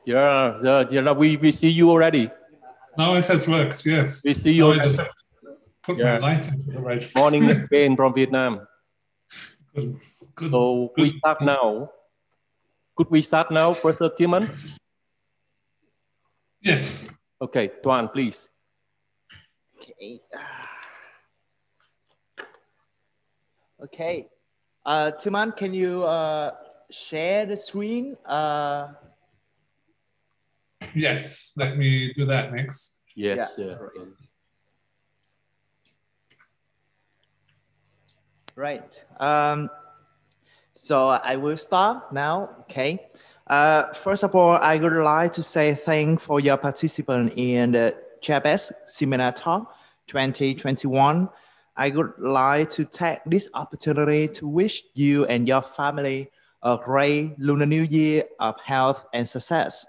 Yeah, we see you already. Now it has worked, yes. We see you I already. just have to put my light into the right. Morning again from Vietnam. Good. So we start now. Could we start now, Professor Tillman? Yes. Okay, Tuan, please. Okay. Okay. Tillman, can you share the screen? Yes, let me do that next. Yes. Yeah. Right. So I will start now. Okay. First of all, I would like to say thanks for your participation in the JST Seminar Talk 2021. I would like to take this opportunity to wish you and your family a great Lunar New Year of health and success.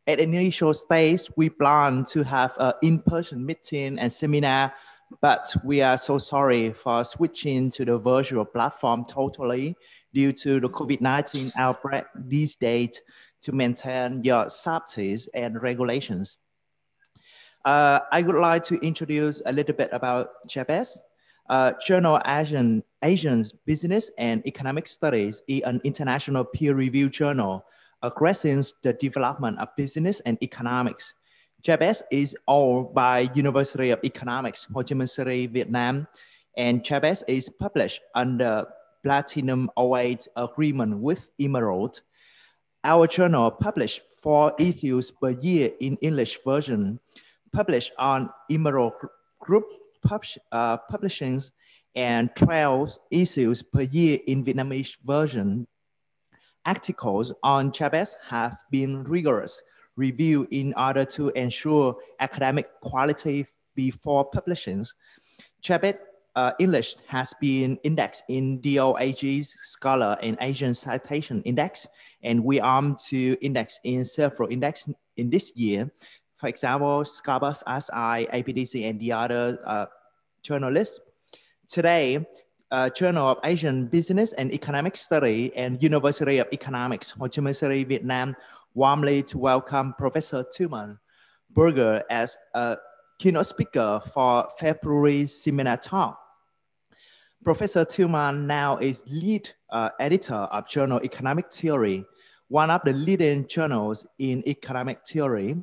At the initial stage, we plan to have an in-person meeting and seminar, but we are so sorry for switching to the virtual platform totally due to the COVID-19 outbreak these days to maintain your safety and regulations. I would like to introduce a little bit about JST. Journal Asian Business and Economic Studies is an international peer-reviewed journal addressing the development of business and economics. JST is owned by University of Economics, Ho Chi Minh City, Vietnam, and JST is published under Platinum 08 agreement with Emerald. Our journal published 4 issues per year in English version, published on Emerald Group publishings, and 12 issues per year in Vietnamese version. Articles on JST have been rigorous review in order to ensure academic quality before publishings. JST English has been indexed in DOAG's Scholar and Asian Citation Index, and we aim to index in several indexes in this year. For example, Scopus, SI, APDC, and the other journalists. Today, Journal of Asian Business and Economic Study and University of Economics, Ho Chi Minh City, Vietnam, warmly to welcome Professor Tillman Berger as a keynote speaker for February seminar talk. Professor Tillman now is lead editor of Journal Economic Theory, one of the leading journals in economic theory.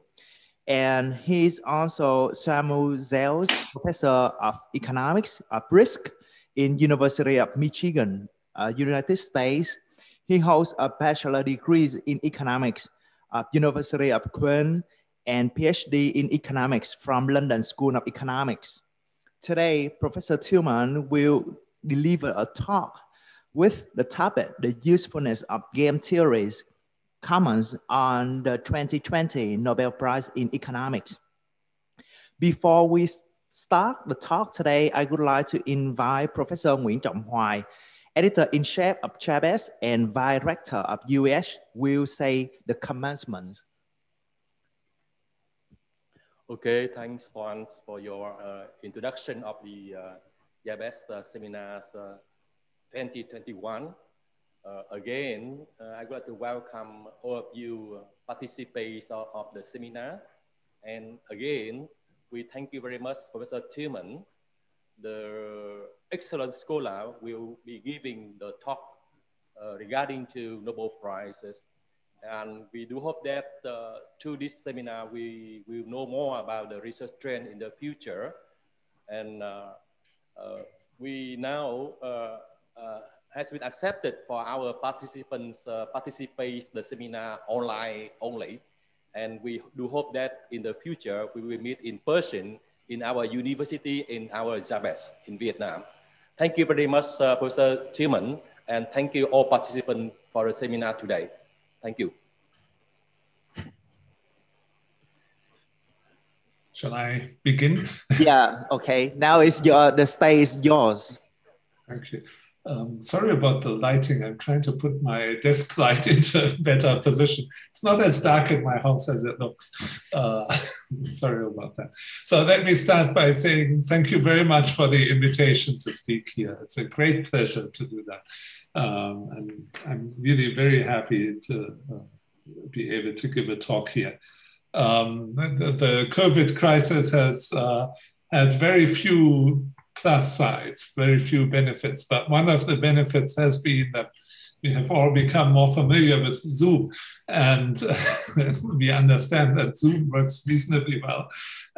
And he's also Samuel Zell's Professor of Economics of Risk in University of Michigan, United States. He holds a bachelor degree in economics at University of Quận and PhD in economics from London School of Economics. Today, Professor Tillman will deliver a talk with the topic, the usefulness of game theories, comments on the 2020 Nobel Prize in Economics. Before we start the talk today, I would like to invite Professor Nguyễn Hoài, Editor-in-Chief of JST and Vice Rector of US, will say the commencement. Okay, thanks, Juan, for your introduction of the JST Seminars 2021. Again, I would like to welcome all of you participants of the seminar. And again, we thank you very much, Professor Tillman. The excellent scholar will be giving the talk regarding to Nobel Prizes. And we do hope that through this seminar, we will know more about the research trend in the future. And we now has been accepted for our participants participate the seminar online only. And we do hope that in the future, we will meet in person in our university, in our JST in Vietnam. Thank you very much, Professor Tillman, and thank you all participants for the seminar today. Thank you. Shall I begin? Yeah, okay. Now the stage is yours. Thank you. Sorry about the lighting. I'm trying to put my desk light into a better position. It's not as dark in my house as it looks. Sorry about that. So let me start by saying thank you very much for the invitation to speak here. It's a great pleasure to do that. And I'm really very happy to be able to give a talk here. The COVID crisis has had very few plus sides, very few benefits, but one of the benefits has been that we have all become more familiar with Zoom, and we understand that Zoom works reasonably well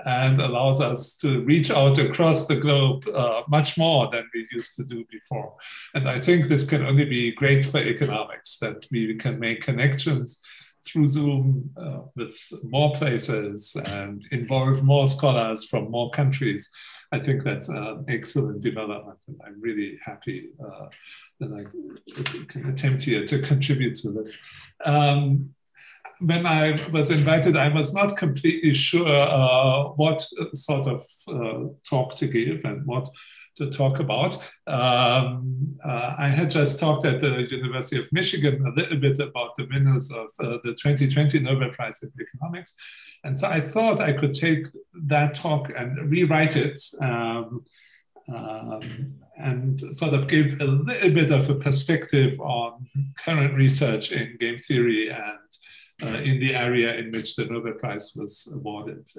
and allows us to reach out across the globe much more than we used to do before. And I think this can only be great for economics, that we can make connections through Zoom with more places and involve more scholars from more countries. I think that's an excellent development, and I'm really happy that I can attempt here to contribute to this. When I was invited, I was not completely sure what sort of talk to give and what to talk about. I had just talked at the University of Michigan a little bit about the winners of the 2020 Nobel Prize in Economics. And so I thought I could take that talk and rewrite it and sort of give a little bit of a perspective on current research in game theory and in the area in which the Nobel Prize was awarded.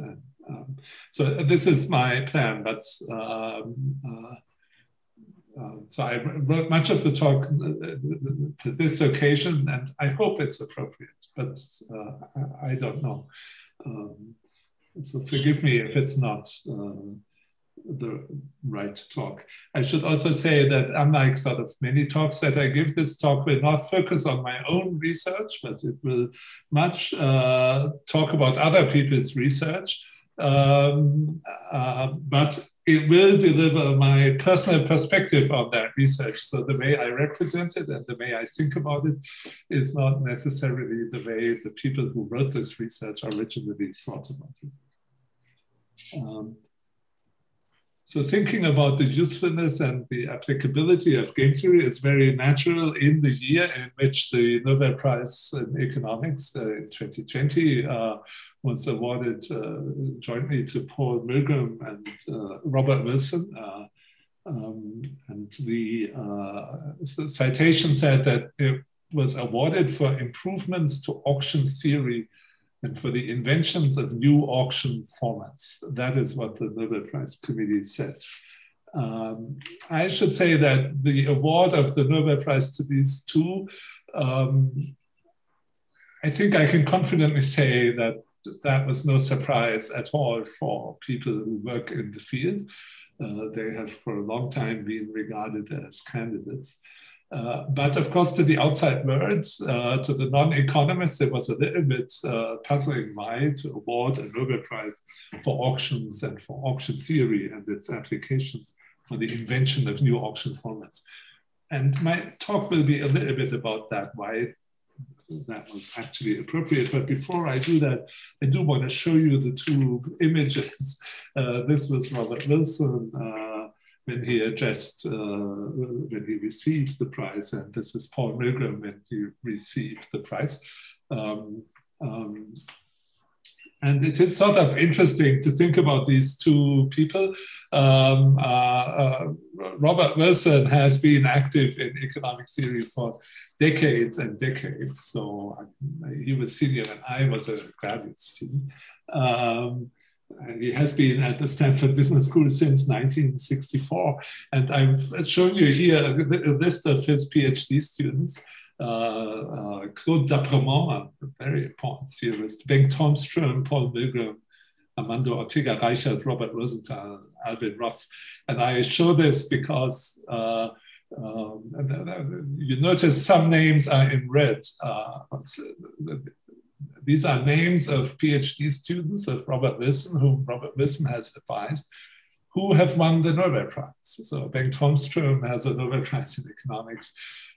So this is my plan, but so I wrote much of the talk for this occasion, and I hope it's appropriate, but I don't know. So forgive me if it's not the right talk. I should also say that unlike sort of many talks that I give, this talk will not focus on my own research, but it will much talk about other people's research. But it will deliver my personal perspective on that research. So the way I represent it and the way I think about it is not necessarily the way the people who wrote this research originally thought about it. So thinking about the usefulness and the applicability of game theory is very natural in the year in which the Nobel Prize in Economics in 2020 was awarded jointly to Paul Milgram and Robert Wilson. And the citation said that it was awarded for improvements to auction theory and for the inventions of new auction formats. That is what the Nobel Prize Committee said. I should say that the award of the Nobel Prize to these two, I think I can confidently say that that was no surprise at all for people who work in the field. They have for a long time been regarded as candidates. But of course, to the outside world, to the non-economists, it was a little bit puzzling why to award a Nobel Prize for auctions and for auction theory and its applications for the invention of new auction formats. And my talk will be a little bit about that, why that was actually appropriate. But before I do that, I do want to show you the two images. This was Robert Wilson when he addressed, when he received the prize, and this is Paul Milgram when he received the prize. And it is sort of interesting to think about these two people. Robert Wilson has been active in economic theory for decades and decades. So he was senior and I was a graduate student. And he has been at the Stanford Business School since 1964. And I've shown you here a list of his PhD students. Claude D'Apremont, a very important theorist, Bengt Holmström, Paul Milgram, Armando Ortega-Reichert, Robert Rosenthal, Alvin Roth. And I show this because you notice some names are in red. These are names of PhD students of Robert Wilson, whom Robert Wilson has advised, who have won the Nobel Prize. So Bengt Holmström has a Nobel Prize in economics.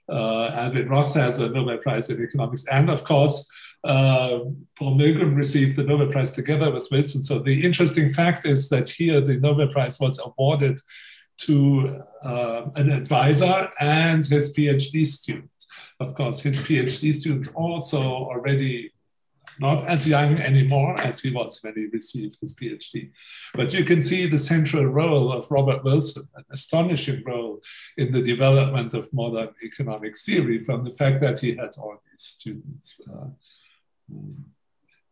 Alvin Roth has a Nobel Prize in economics. And of course, Paul Milgram received the Nobel Prize together with Wilson. So the interesting fact is that here the Nobel Prize was awarded to an advisor and his PhD student. Of course, his PhD student also already not as young anymore as he was when he received his PhD. But you can see the central role of Robert Wilson, an astonishing role in the development of modern economic theory from the fact that he had all these students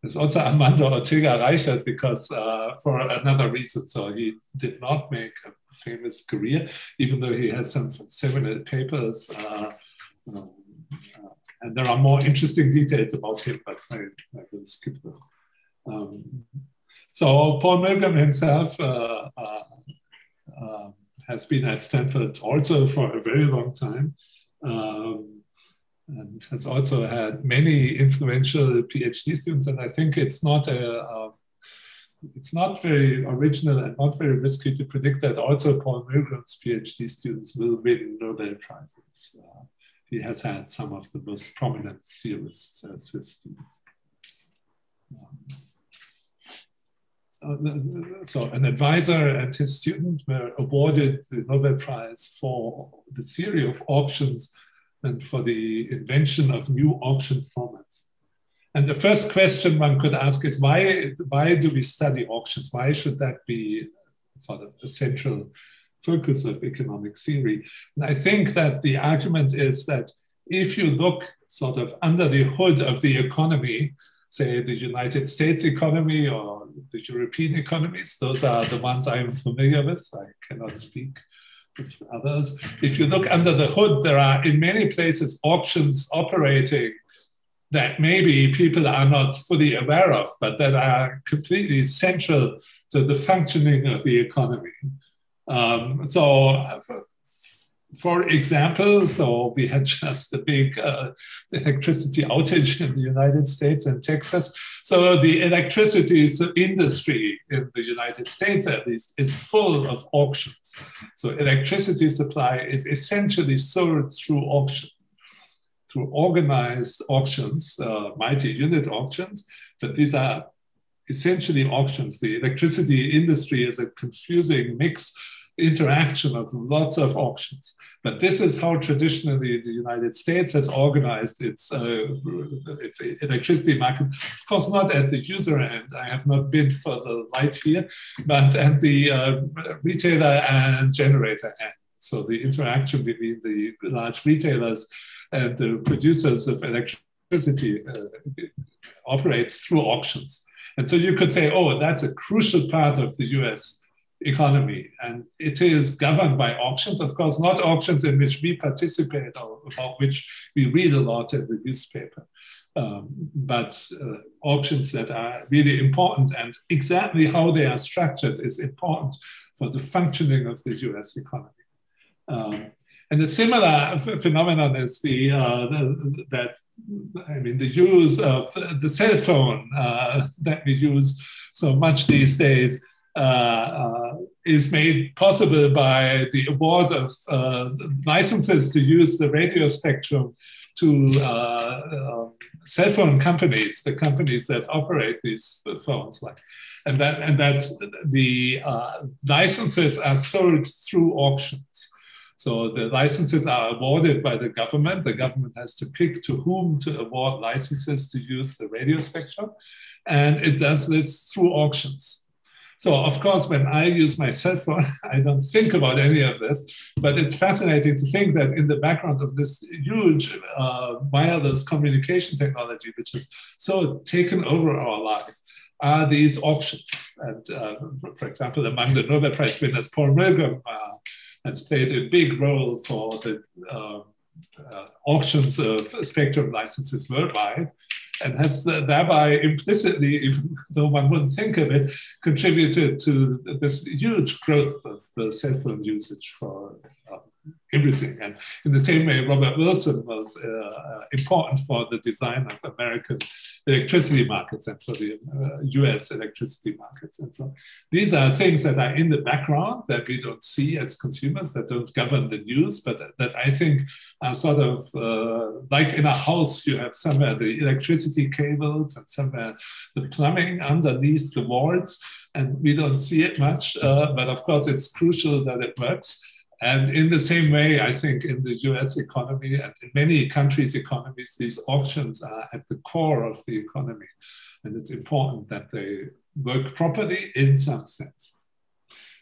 There's also Armando Ortega-Reichert, because for another reason. So he did not make a famous career, even though he has some seminal papers. And there are more interesting details about him, but I will skip those. So Paul Milgram himself has been at Stanford also for a very long time. And has also had many influential PhD students, and I think it's not very original and not very risky to predict that also Paul Milgram's PhD students will win Nobel Prizes. He has had some of the most prominent theorists as his students. So an advisor and his student were awarded the Nobel Prize for the theory of auctions and for the invention of new auction formats. And the first question one could ask is, why do we study auctions? Why should that be sort of a central focus of economic theory? And I think that the argument is that if you look sort of under the hood of the economy, say the United States economy or the European economies, those are the ones I'm familiar with. I cannot speak with others. If you look under the hood, there are in many places auctions operating that maybe people are not fully aware of, but that are completely central to the functioning of the economy. For example, so we had just a big electricity outage in the United States and Texas. So the electricity industry in the United States, at least, is full of auctions. So electricity supply is essentially sold through auction, through organized auctions, multi-unit auctions, but these are essentially auctions. The electricity industry is a confusing mix interaction of lots of auctions. But this is how traditionally the United States has organized its electricity market. Of course, not at the user end. I have not bid for the light here, but at the retailer and generator end. So the interaction between the large retailers and the producers of electricity operates through auctions. And so you could say, oh, that's a crucial part of the US economy, and it is governed by auctions. Of course, not auctions in which we participate or about which we read a lot in the newspaper, but auctions that are really important, and exactly how they are structured is important for the functioning of the US economy. And a similar phenomenon is the use of the cell phone that we use so much these days. Is made possible by the award of licenses to use the radio spectrum to cell phone companies, the companies that operate these phones, and that the licenses are sold through auctions. So the licenses are awarded by the government. The government has to pick to whom to award licenses to use the radio spectrum, and it does this through auctions. So of course, when I use my cell phone, I don't think about any of this, but it's fascinating to think that in the background of this huge wireless communication technology, which has so taken over our life, are these auctions. And for example, among the Nobel Prize winners, Paul Milgram has played a big role for the auctions of spectrum licenses worldwide, and has thereby implicitly, even though one wouldn't think of it, contributed to this huge growth of the cell phone usage for everything. And in the same way, Robert Wilson was important for the design of American electricity markets and for the US electricity markets. And so these are things that are in the background that we don't see as consumers, that don't govern the news, but that I think are sort of like in a house, you have somewhere the electricity cables and somewhere the plumbing underneath the walls, and we don't see it much, but of course it's crucial that it works. And in the same way, I think in the US economy and in many countries' economies, these auctions are at the core of the economy. And it's important that they work properly in some sense.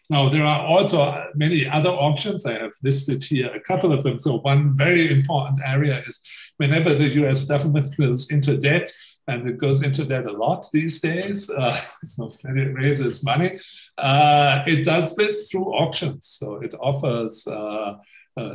Now, there are also many other auctions. I have listed here a couple of them. So one very important area is whenever the US government goes into debt, and it goes into that a lot these days. So it raises money. It does this through auctions. So it offers,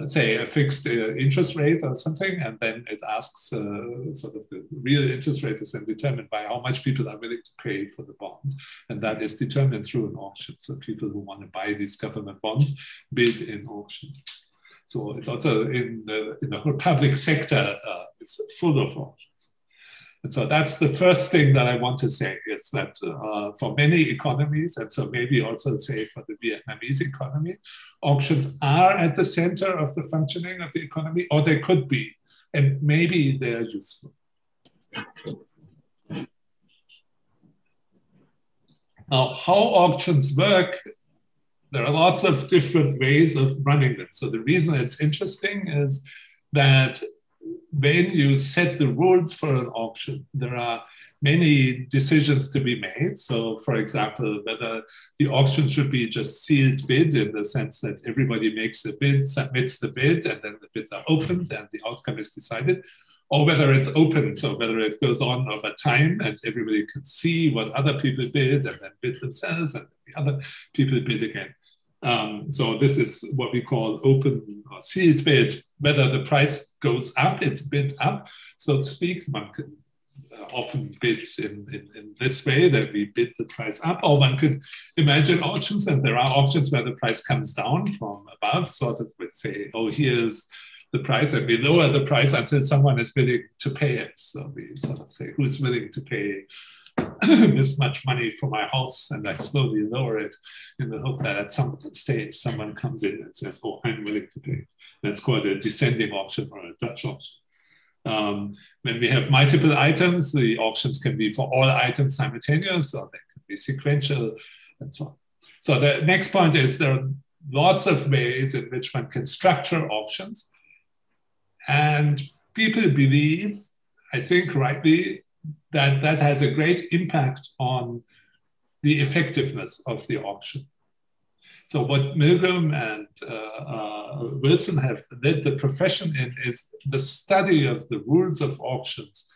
say, a fixed interest rate or something, and then it asks sort of the real interest rate is then determined by how much people are willing to pay for the bond. And that is determined through an auction. So people who want to buy these government bonds bid in auctions. So it's also in the whole public sector, it's full of auctions. And so that's the first thing that I want to say, is that for many economies, and so maybe also say for the Vietnamese economy, auctions are at the center of the functioning of the economy, or they could be, and maybe they are useful. Now, how auctions work, there are lots of different ways of running them. So the reason it's interesting is that when you set the rules for an auction, there are many decisions to be made. So for example, whether the auction should be just sealed bid in the sense that everybody makes a bid, submits the bid, and then the bids are opened and the outcome is decided, or whether it's open, so whether it goes on over time and everybody can see what other people bid and then bid themselves and the other people bid again. So this is what we call open or sealed bid. Whether the price goes up, it's bid up, so to speak. One can often bid in this way, that we bid the price up, or one could imagine auctions, and there are auctions where the price comes down from above, sort of would say, oh, here's the price, and we lower the price until someone is willing to pay it. So we sort of say, who's willing to pay this much money for my house, and I slowly lower it in the hope that at some stage someone comes in and says, oh, I'm willing to pay it. That's called a descending auction or a Dutch auction. When we have multiple items, the auctions can be for all items simultaneous, or they can be sequential, and so on. So the next point is there are lots of ways in which one can structure auctions. And people believe, I think rightly, that that has a great impact on the effectiveness of the auction. So what Milgram and Wilson have led the profession in is the study of the rules of auctions,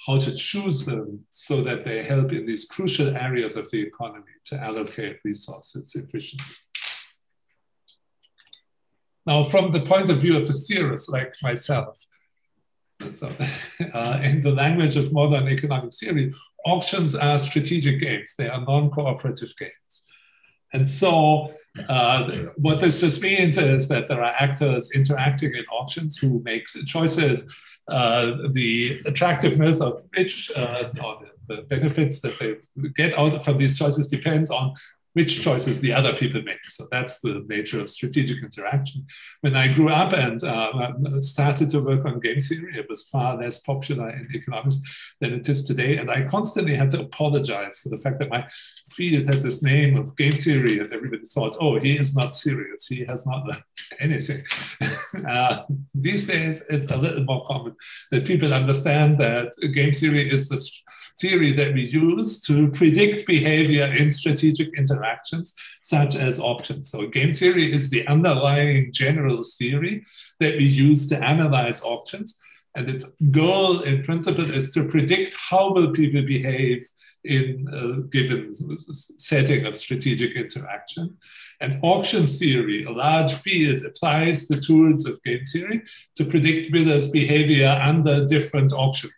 how to choose them so that they help in these crucial areas of the economy to allocate resources efficiently. Now, from the point of view of a theorist like myself, so, in the language of modern economic theory, auctions are strategic games. They are non-cooperative games. And so what this just means is that there are actors interacting in auctions who make choices. The attractiveness of which, or the benefits that they get out from these choices depends on which choices the other people make. So that's the nature of strategic interaction. When I grew up and started to work on game theory, it was far less popular in economics than it is today. And I constantly had to apologize for the fact that my field had this name of game theory, and everybody thought, oh, he is not serious. He has not learned anything. These days, it's a little more common that people understand that game theory is the theory that we use to predict behavior in strategic interactions, such as auctions. So game theory is the underlying general theory that we use to analyze auctions. And its goal in principle is to predict how will people behave in a given setting of strategic interaction. And auction theory, a large field, applies the tools of game theory to predict bidders' behavior under different auction rules.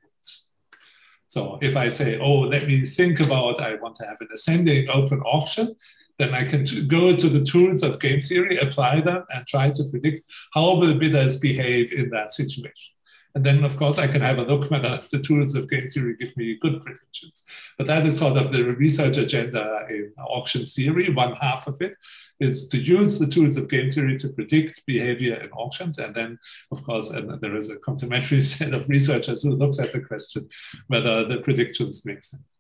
So if I say, oh, let me think about, I want to have an ascending open auction, then I can go to the tools of game theory, apply them, and try to predict how will bidders behave in that situation. And then, of course, I can have a look whether the tools of game theory give me good predictions. But that is sort of the research agenda in auction theory. One half of it is to use the tools of game theory to predict behavior in auctions. And then, of course, there is a complementary set of researchers who looks at the question whether the predictions make sense.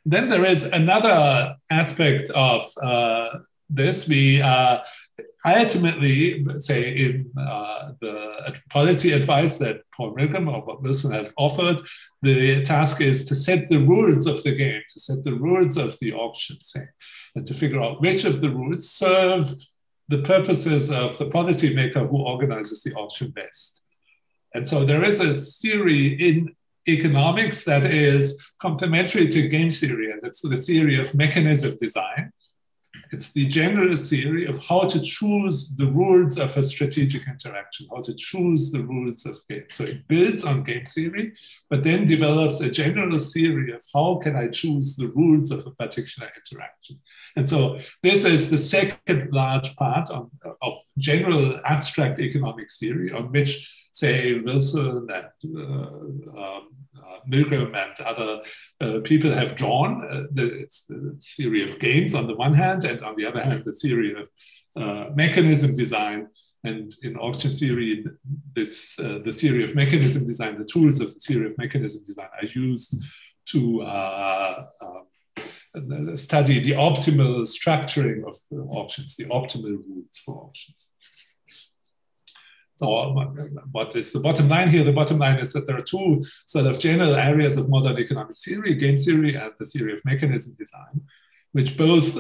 Then there is another aspect of this. We ultimately, say, in the policy advice that Paul Milgram or Wilson have offered, the task is to set the rules of the game, to set the rules of the auction, say, and to figure out which of the rules serve the purposes of the policymaker who organizes the auction best. And so there is a theory in economics that is complementary to game theory, and it's the theory of mechanism design. It's the general theory of how to choose the rules of a strategic interaction, how to choose the rules of game. So it builds on game theory, but then develops a general theory of how can I choose the rules of a particular interaction. And so this is the second large part of general abstract economic theory, on which, say, Wilson and Milgram and other people have drawn the theory of games on the one hand, and on the other hand, the theory of mechanism design. And in auction theory, the theory of mechanism design, the tools of the theory of mechanism design are used to study the optimal structuring of auctions, the optimal rules for auctions. So what is the bottom line here? The bottom line is that there are two sort of general areas of modern economic theory, game theory and the theory of mechanism design, which both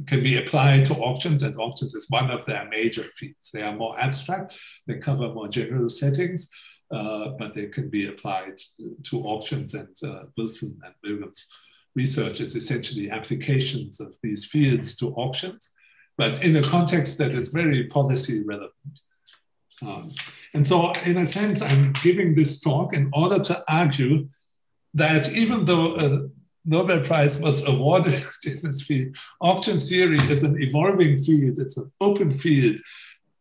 can be applied to auctions, and auctions is one of their major fields. They are more abstract, they cover more general settings, but they can be applied to auctions, and Wilson and Milgram's research is essentially applications of these fields to auctions, but in a context that is very policy relevant. And so in a sense, I'm giving this talk in order to argue that even though a Nobel Prize was awarded in this field, auction theory is an evolving field, it's an open field.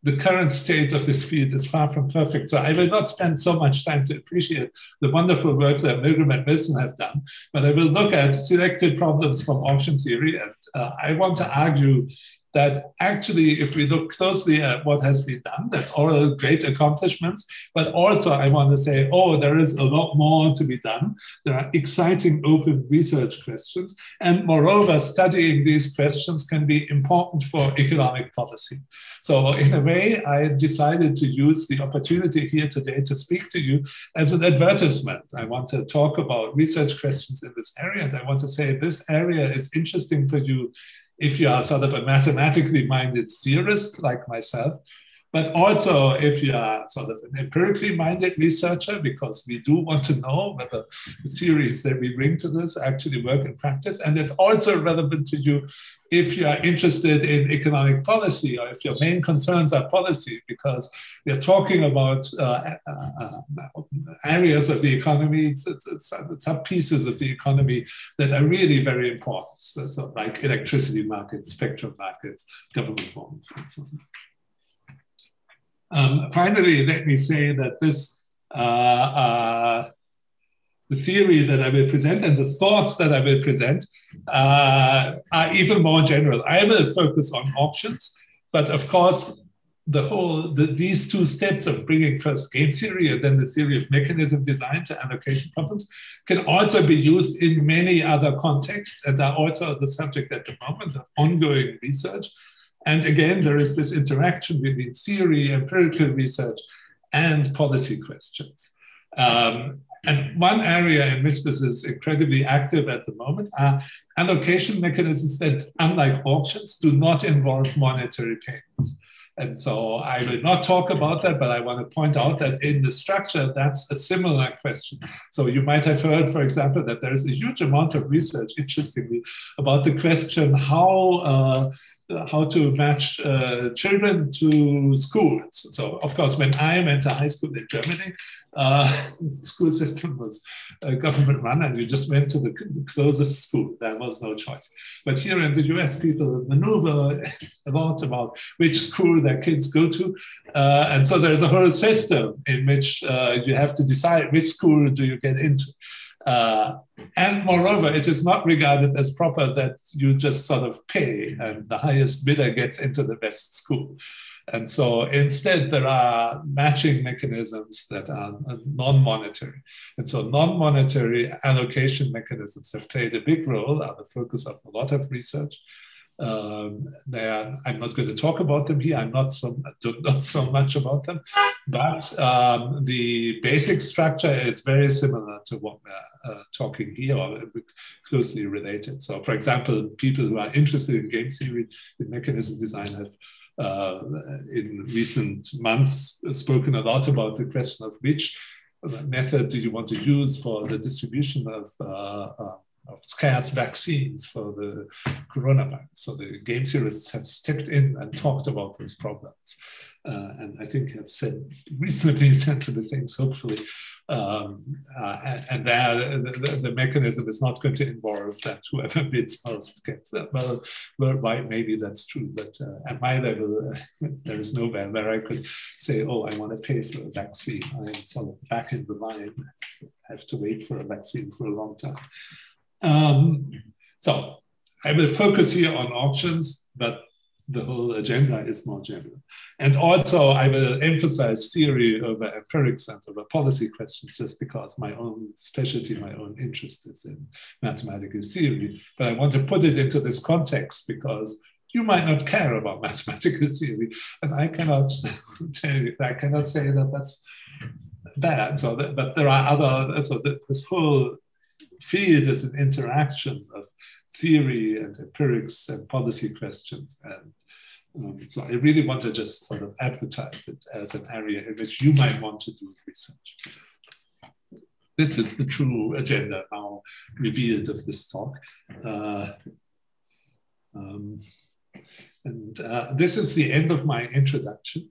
The current state of this field is far from perfect. So I will not spend so much time to appreciate the wonderful work that Milgram and Wilson have done, but I will look at selected problems from auction theory. And I want to argue that actually, if we look closely at what has been done, that's all great accomplishments, but also I want to say, oh, there is a lot more to be done. There are exciting open research questions. And moreover, studying these questions can be important for economic policy. So in a way, I decided to use the opportunity here today to speak to you as an advertisement. I want to talk about research questions in this area, and I want to say this area is interesting for you if you are sort of a mathematically minded theorist like myself, but also if you are sort of an empirically minded researcher, because we do want to know whether the theories that we bring to this actually work in practice. And it's also relevant to you if you are interested in economic policy, or if your main concerns are policy, because we're talking about areas of the economy, some pieces of the economy that are really very important. So like electricity markets, spectrum markets, government bonds, and so on. Finally, let me say that this the theory that I will present and the thoughts that I will present are even more general. I will focus on options, but of course, these two steps of bringing first game theory and then the theory of mechanism design to allocation problems can also be used in many other contexts, and are also the subject at the moment of ongoing research. And again, there is this interaction between theory, empirical research, and policy questions. And one area in which this is incredibly active at the moment are allocation mechanisms that, unlike auctions, do not involve monetary payments. And so I will not talk about that, but I want to point out that in the structure, that's a similar question. So you might have heard, for example, that there's a huge amount of research, interestingly, about the question how to match children to schools. So, of course, when I went to high school in Germany, the school system was government run, and you just went to the closest school. There was no choice. But here in the US, people maneuver a lot about which school their kids go to. And so there's a whole system in which you have to decide which school do you get into. And moreover, it is not regarded as proper that you just sort of pay and the highest bidder gets into the best school. And so instead, there are matching mechanisms that are non-monetary. And so non-monetary allocation mechanisms have played a big role, are the focus of a lot of research. I'm not going to talk about them here. I'm not so much about them, but the basic structure is very similar to what we're talking here, or closely related. So, for example, people who are interested in game theory, in mechanism design, have in recent months spoken a lot about the question of which method do you want to use for the distribution of scarce vaccines for the coronavirus? So the game theorists have stepped in and talked about those problems. And I think have said reasonably sensible things, hopefully. And there, the mechanism is not going to involve that whoever bids most gets that. Well, worldwide, maybe that's true, but at my level, there is nowhere where I could say, oh, I want to pay for a vaccine. I'm sort of back in the line. I have to wait for a vaccine for a long time. So I will focus here on auctions, but the whole agenda is more general. And also I will emphasize theory over empirics and over policy questions just because my own specialty, my own interest is in mathematical theory. But I want to put it into this context because you might not care about mathematical theory. And I cannot tell you, I cannot say that that's bad. So but there are other, so this whole field is an interaction of theory and empirics and policy questions. And so I really want to just sort of advertise it as an area in which you might want to do research. This is the true agenda now revealed of this talk. This is the end of my introduction.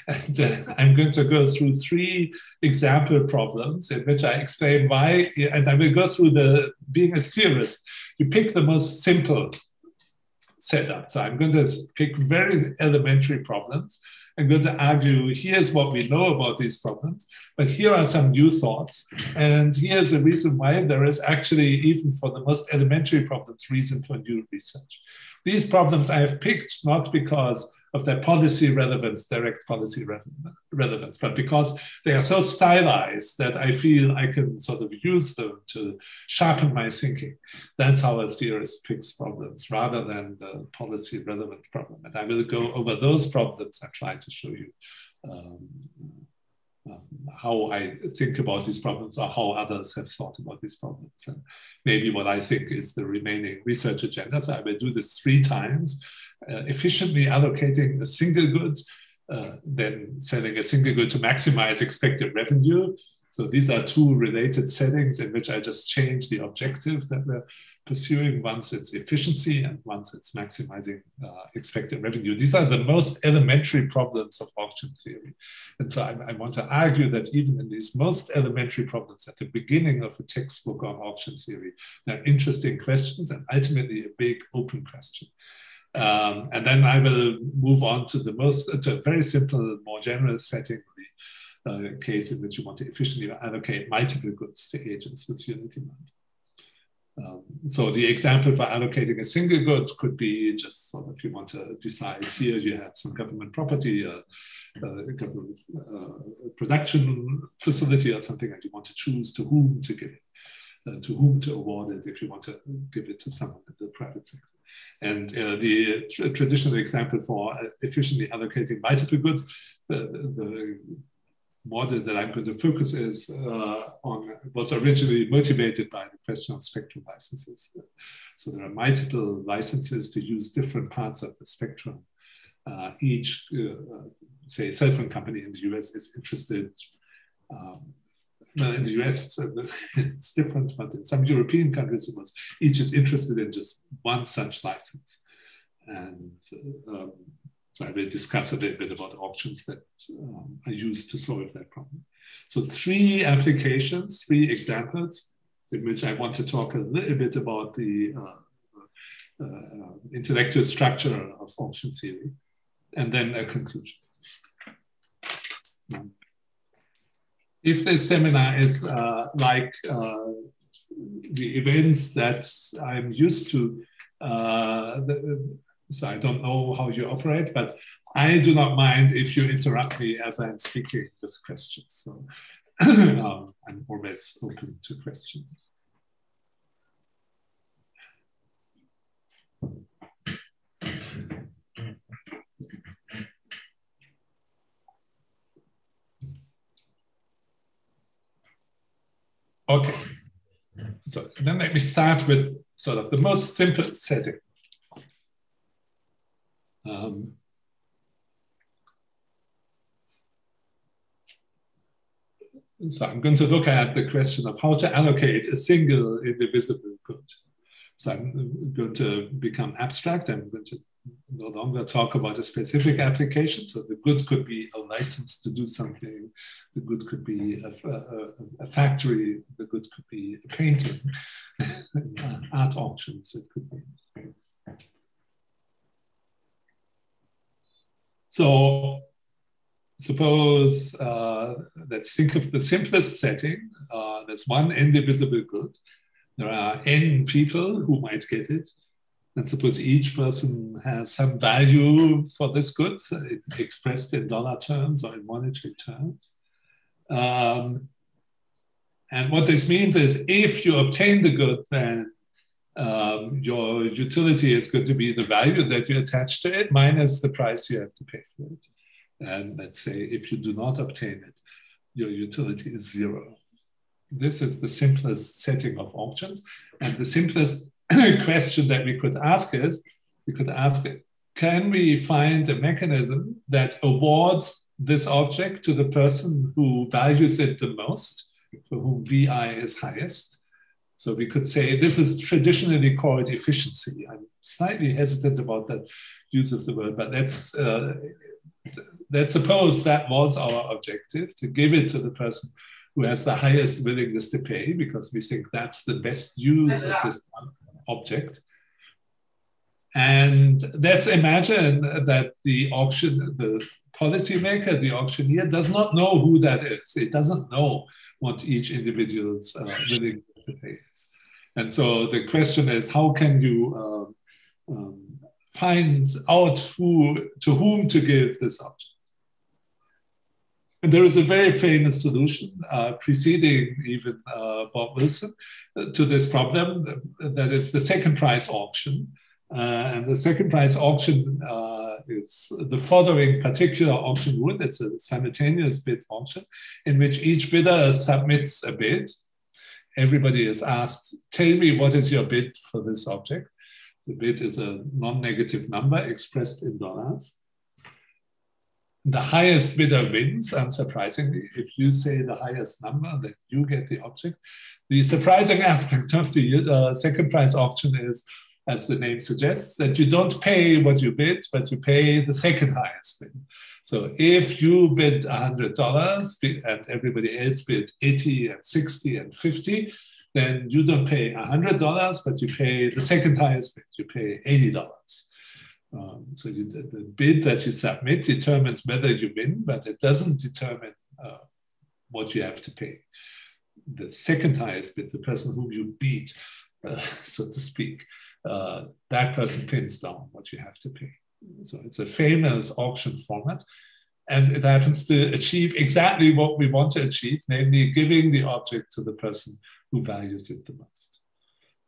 And I'm going to go through 3 example problems in which I explain why, and I will go through being a theorist, you pick the most simple setup. So I'm going to pick very elementary problems. I'm going to argue, here's what we know about these problems, but here are some new thoughts. And here's a reason why there is actually, even for the most elementary problems, reason for new research. These problems I have picked not because of their policy relevance, direct policy relevance, but because they are so stylized that I feel I can sort of use them to sharpen my thinking. That's how a theorist picks problems rather than the policy relevant problem. And I will go over those problems and try to show you how I think about these problems or how others have thought about these problems. And maybe what I think is the remaining research agenda. So I will do this 3 times. Efficiently allocating a single good, then selling a single good to maximize expected revenue. So these are 2 related settings in which I just change the objective that we're pursuing. Once it's efficiency and once it's maximizing expected revenue. These are the most elementary problems of auction theory. And so I want to argue that even in these most elementary problems at the beginning of a textbook on auction theory, there are interesting questions and ultimately a big open question. And then I will move on to a very simple, more general setting, the case in which you want to efficiently allocate multiple goods to agents with unit demand. So the example for allocating a single good could be just sort of, you want to decide here you have some government property, a government production facility or something, and you want to choose to whom to give it, to whom to award it if you want to give it to someone in the private sector. And the traditional example for efficiently allocating multiple goods, the model that I'm going to focus on was originally motivated by the question of spectrum licenses. So there are multiple licenses to use different parts of the spectrum. Each, say, cell phone company in the US is interested. Well, in the US, it's different, but in some European countries, each is interested in just one such license. And so I will discuss a little bit about options that are used to solve that problem. So 3 applications, 3 examples in which I want to talk a little bit about the intellectual structure of auction theory, and then a conclusion. If this seminar is like the events that I'm used to, so I don't know how you operate, but I do not mind if you interrupt me as I'm speaking with questions. So I'm always open to questions. Okay, so then let me start with sort of the most simple setting. So I'm going to look at the question of how to allocate a single indivisible good. So I'm going to become abstract. I'm going to no longer talk about a specific application. So the good could be a license to do something. The good could be a factory. The good could be a painting, art auctions. It could be. So suppose, let's think of the simplest setting. There's one indivisible good. There are n people who might get it. And suppose each person has some value for this good, expressed in dollar terms or in monetary terms. And what this means is if you obtain the good, then your utility is going to be the value that you attach to it minus the price you have to pay for it. And let's say if you do not obtain it, your utility is 0. This is the simplest setting of auctions. And the simplest question that we could ask is, can we find a mechanism that awards this object to the person who values it the most, for whom VI is highest? So we could say this is traditionally called efficiency. I'm slightly hesitant about that use of the word, but let's suppose that was our objective, to give it to the person who has the highest willingness to pay, because we think that's the best use of this object. And let's imagine that the policymaker, the auctioneer, does not know who that is. It doesn't know what each individual's willingness to pay is. And so the question is, how can you find out to whom to give this object? And there is a very famous solution preceding even Bob Wilson to this problem, that is the second price auction. And the second price auction is the following particular auction would. It's a simultaneous bid auction in which each bidder submits a bid. Everybody is asked, tell me what is your bid for this object. The bid is a non-negative number expressed in dollars. The highest bidder wins, unsurprisingly. If you say the highest number, then you get the object. The surprising aspect of the second price auction is, as the name suggests, that you don't pay what you bid, but you pay the second highest bid. So if you bid $100 and everybody else bid 80 and 60 and 50, then you don't pay $100, but you pay the second highest bid. You pay $80. So the bid that you submit determines whether you win, but it doesn't determine what you have to pay. The second highest bid, the person whom you beat, so to speak, that person pins down what you have to pay. So it's a famous auction format, and it happens to achieve exactly what we want to achieve, namely giving the object to the person who values it the most.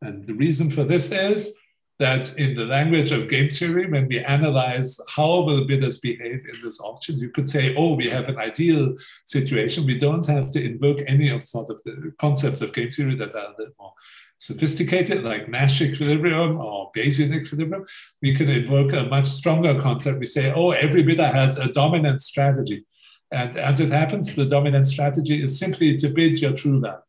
And the reason for this is that in the language of game theory, when we analyze how will bidders behave in this auction, you could say, oh, we have an ideal situation. We don't have to invoke any of sort of the concepts of game theory that are a little more sophisticated, like Nash equilibrium or Bayesian equilibrium. We can invoke a much stronger concept. We say, oh, every bidder has a dominant strategy. And as it happens, the dominant strategy is simply to bid your true value.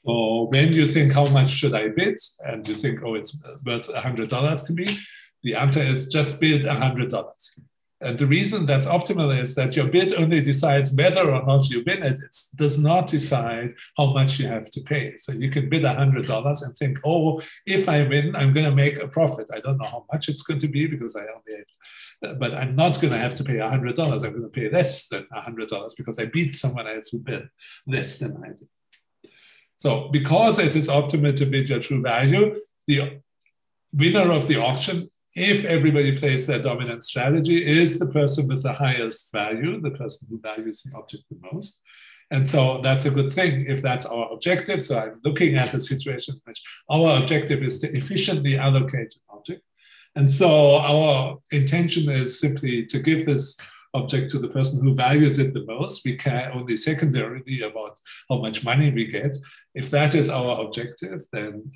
So when you think, how much should I bid? And you think, oh, it's worth $100 to me. The answer is just bid $100. And the reason that's optimal is that your bid only decides whether or not you win it. It does not decide how much you have to pay. So you can bid $100 and think, oh, if I win, I'm going to make a profit. I don't know how much it's going to be because I only have, but I'm not going to have to pay $100. I'm going to pay less than $100 because I beat someone else who bid less than I did. So because it is optimal to bid your true value, the winner of the auction, if everybody plays their dominant strategy, is the person with the highest value, the person who values the object the most. And so that's a good thing if that's our objective. So I'm looking at a situation in which our objective is to efficiently allocate an object. And so our intention is simply to give this object to the person who values it the most. We care only secondarily about how much money we get. If that is our objective, then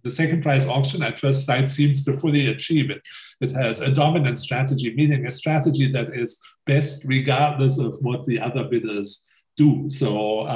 the second price auction at first sight seems to fully achieve it. It has a dominant strategy, meaning a strategy that is best regardless of what the other bidders do. So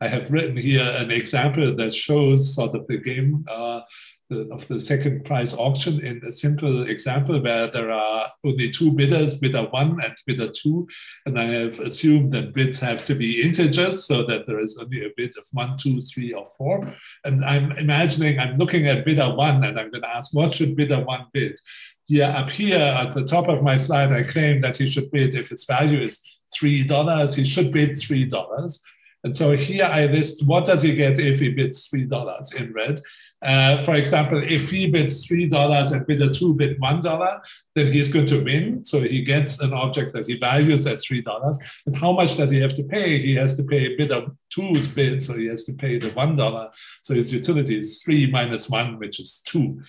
I have written here an example that shows sort of the game of the second price auction in a simple example where there are only two bidders, bidder 1 and bidder 2. And I have assumed that bids have to be integers so that there is only a bid of 1, 2, 3, or 4. And I'm imagining I'm looking at bidder 1 and I'm going to ask, what should bidder 1 bid? Yeah, up here at the top of my slide, I claim that he should bid, if its value is $3, he should bid $3. And so here I list what does he get if he bids $3 in red. For example, if he bids $3 and bidder 2 bid $1, then he's going to win. So he gets an object that he values at $3. But how much does he have to pay? He has to pay bidder 2's bid, so he has to pay the $1. So his utility is 3 minus 1, which is 2.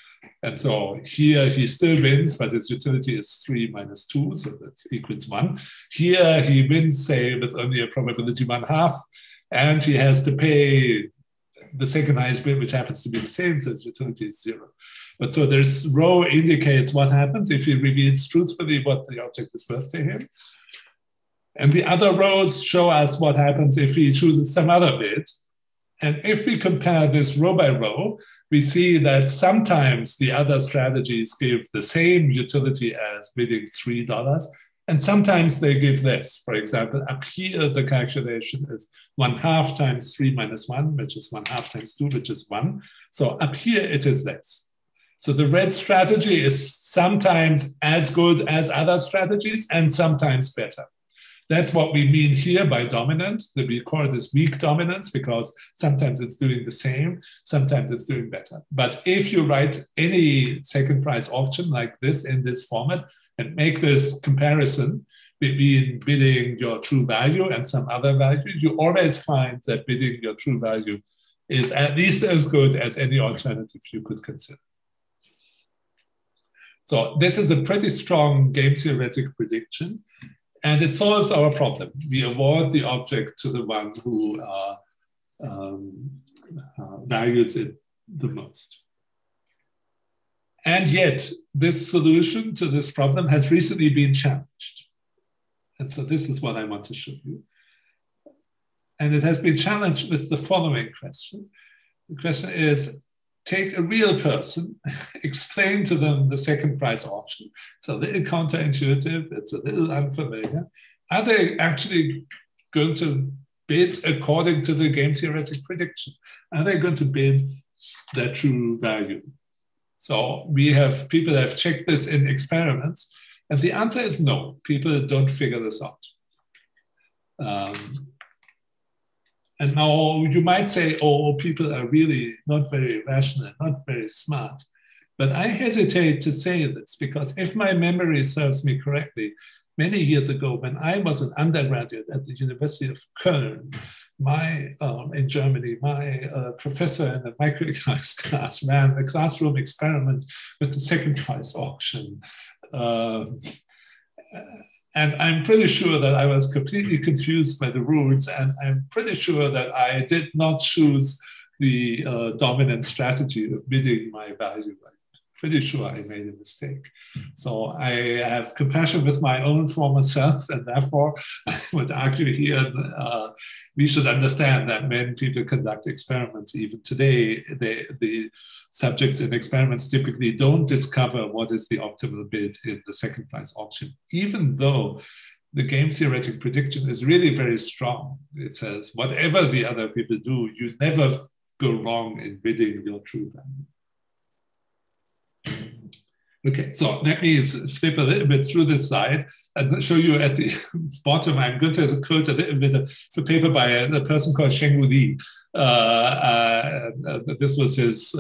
And so here he still wins, but his utility is 3 minus 2, so that equals 1. Here he wins, say, with only a probability 1/2, and he has to pay the second highest bid, which happens to be the same, so his utility is 0. But so this row indicates what happens if he reveals truthfully what the object is worth to him. And the other rows show us what happens if he chooses some other bid. And if we compare this row by row, we see that sometimes the other strategies give the same utility as bidding $3, and sometimes they give less. For example, up here, the calculation is 1/2 times 3 minus 1, which is 1/2 times 2, which is 1. So up here, it is less. So the red strategy is sometimes as good as other strategies and sometimes better. That's what we mean here by dominant. We call this weak dominance because sometimes it's doing the same, sometimes it's doing better. But if you write any second price auction like this in this format and make this comparison between bidding your true value and some other value, you always find that bidding your true value is at least as good as any alternative you could consider. So this is a pretty strong game theoretic prediction. And it solves our problem. We award the object to the one who values it the most. And yet, this solution to this problem has recently been challenged. And so this is what I want to show you. And it has been challenged with the following question. The question is, take a real person, explain to them the second price auction. It's a little counterintuitive, it's a little unfamiliar. Are they actually going to bid according to the game theoretic prediction? Are they going to bid their true value? So people have checked this in experiments, and the answer is no, people don't figure this out. And now you might say, oh, people are really not very rational, not very smart. But I hesitate to say this because if my memory serves me correctly, many years ago when I was an undergraduate at the University of Köln, in Germany, my professor in the microeconomics class ran a classroom experiment with the second price auction. And I'm pretty sure that I was completely confused by the rules, and I'm pretty sure that I did not choose the dominant strategy of bidding my value. I'm pretty sure I made a mistake. So I have compassion with my own former self, and therefore I would argue here we should understand that when people conduct experiments, even today, the subjects in experiments typically don't discover what is the optimal bid in the second price auction, even though the game theoretic prediction is really very strong. It says, whatever the other people do, you never go wrong in bidding your true value. Okay, so let me flip a little bit through this slide and show you at the bottom. I'm going to quote a little bit of a paper by a person called Shengwu Li. This was his,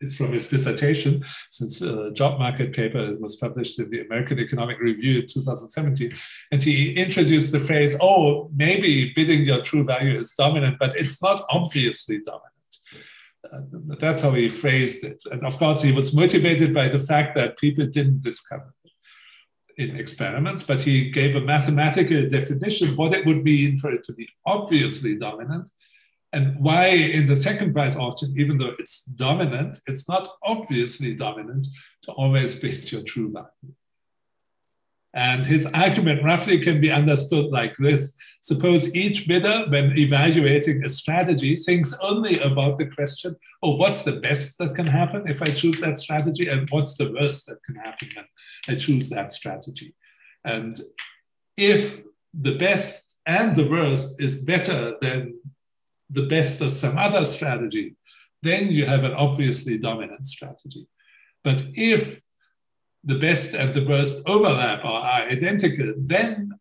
it's from his dissertation, since job market paper was published in the American Economic Review in 2017. And he introduced the phrase, oh, maybe bidding your true value is dominant, but it's not obviously dominant. That's how he phrased it. And of course, he was motivated by the fact that people didn't discover it in experiments, but he gave a mathematical definition of what it would mean for it to be obviously dominant, and why in the second price auction, even though it's dominant, it's not obviously dominant to always bid your true value. And his argument roughly can be understood like this. Suppose each bidder, when evaluating a strategy, thinks only about the question, oh, what's the best that can happen if I choose that strategy? And what's the worst that can happen when I choose that strategy? And if the best and the worst is better than the best of some other strategy, then you have an obviously dominant strategy. But if the best and the worst overlap or are identical, then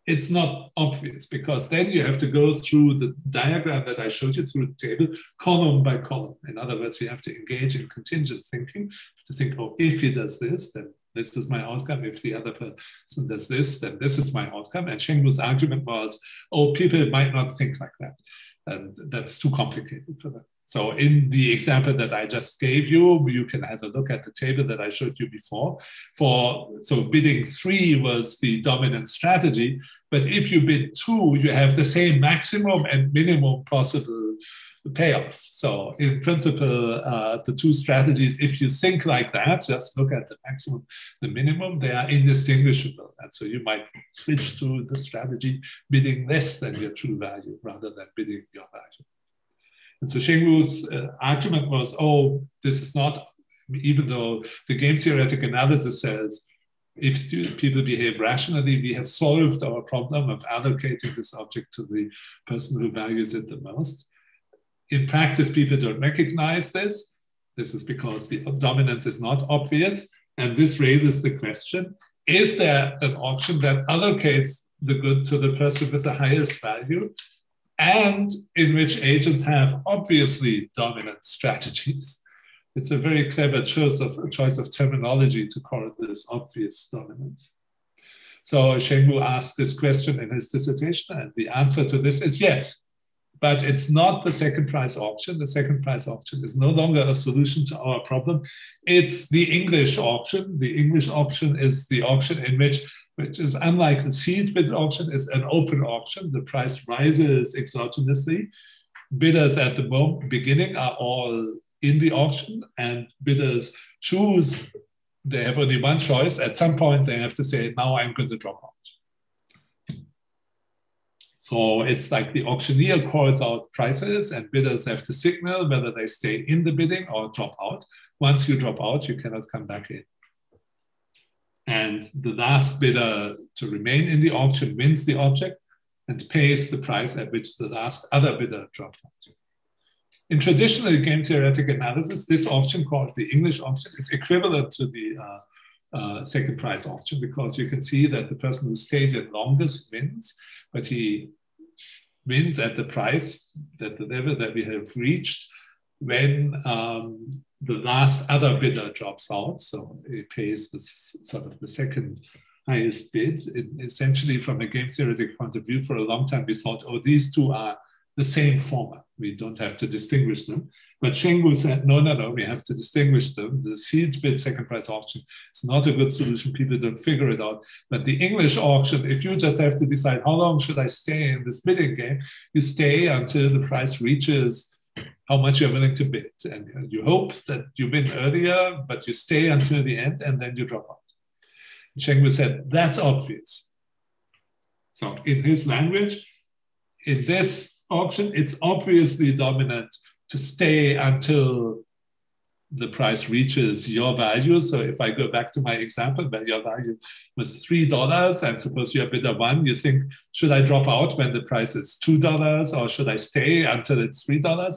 it's not obvious, because then you have to go through the diagram that I showed you, through the table, column by column. In other words, you have to engage in contingent thinking. You have to think, oh, if he does this, then this is my outcome. If the other person does this, then this is my outcome. And Shenggu's argument was, oh, people might not think like that. And that's too complicated for them. So in the example that I just gave you, you can have a look at the table that I showed you before. So bidding 3 was the dominant strategy, but if you bid 2, you have the same maximum and minimum possible payoff. So in principle, the two strategies, if you think like that, just look at the maximum, the minimum, they are indistinguishable. And so you might switch to the strategy bidding less than your true value rather than bidding your value. And so Shenggu's argument was, oh, this is not, even though the game theoretic analysis says, if people behave rationally, we have solved our problem of allocating this object to the person who values it the most. In practice, people don't recognize this. This is because the dominance is not obvious. And this raises the question, is there an auction that allocates the good to the person with the highest value, and in which agents have obviously dominant strategies? It's a very clever choice of terminology to call this obvious dominance. So Shenggu asked this question in his dissertation, and the answer to this is yes. But it's not the second price auction. The second price auction is no longer a solution to our problem. It's the English auction. The English auction is the auction in which is unlike a seed bid auction, is an open auction. The price rises exogenously. Bidders at the beginning are all in the auction, and bidders choose. They have only one choice. At some point, they have to say, now I'm going to drop out. So it's like the auctioneer calls out prices, and bidders have to signal whether they stay in the bidding or drop out. Once you drop out, you cannot come back in. And the last bidder to remain in the auction wins the object and pays the price at which the last other bidder dropped out. In traditional game theoretic analysis, this auction, called the English auction, is equivalent to the second price auction, because you can see that the person who stays in longest wins, but he wins at the price, at the level that we have reached when the last other bidder drops out. So he pays this sort of the second highest bid. Essentially, from a game theoretic point of view, for a long time we thought, oh, these two are the same format. We don't have to distinguish them. But Shenggu said, no, we have to distinguish them. The seed bid second price auction is not a good solution. People don't figure it out. But the English auction, if you just have to decide how long should I stay in this bidding game, you stay until the price reaches how much you're willing to bid. And you hope that you win earlier, but you stay until the end and then you drop out. And Shenggu said, that's obvious. So in his language, in this auction, it's obviously dominant to stay until the price reaches your value. So if I go back to my example, where your value was $3, and suppose you're bidder 1, you think, should I drop out when the price is $2, or should I stay until it's $3?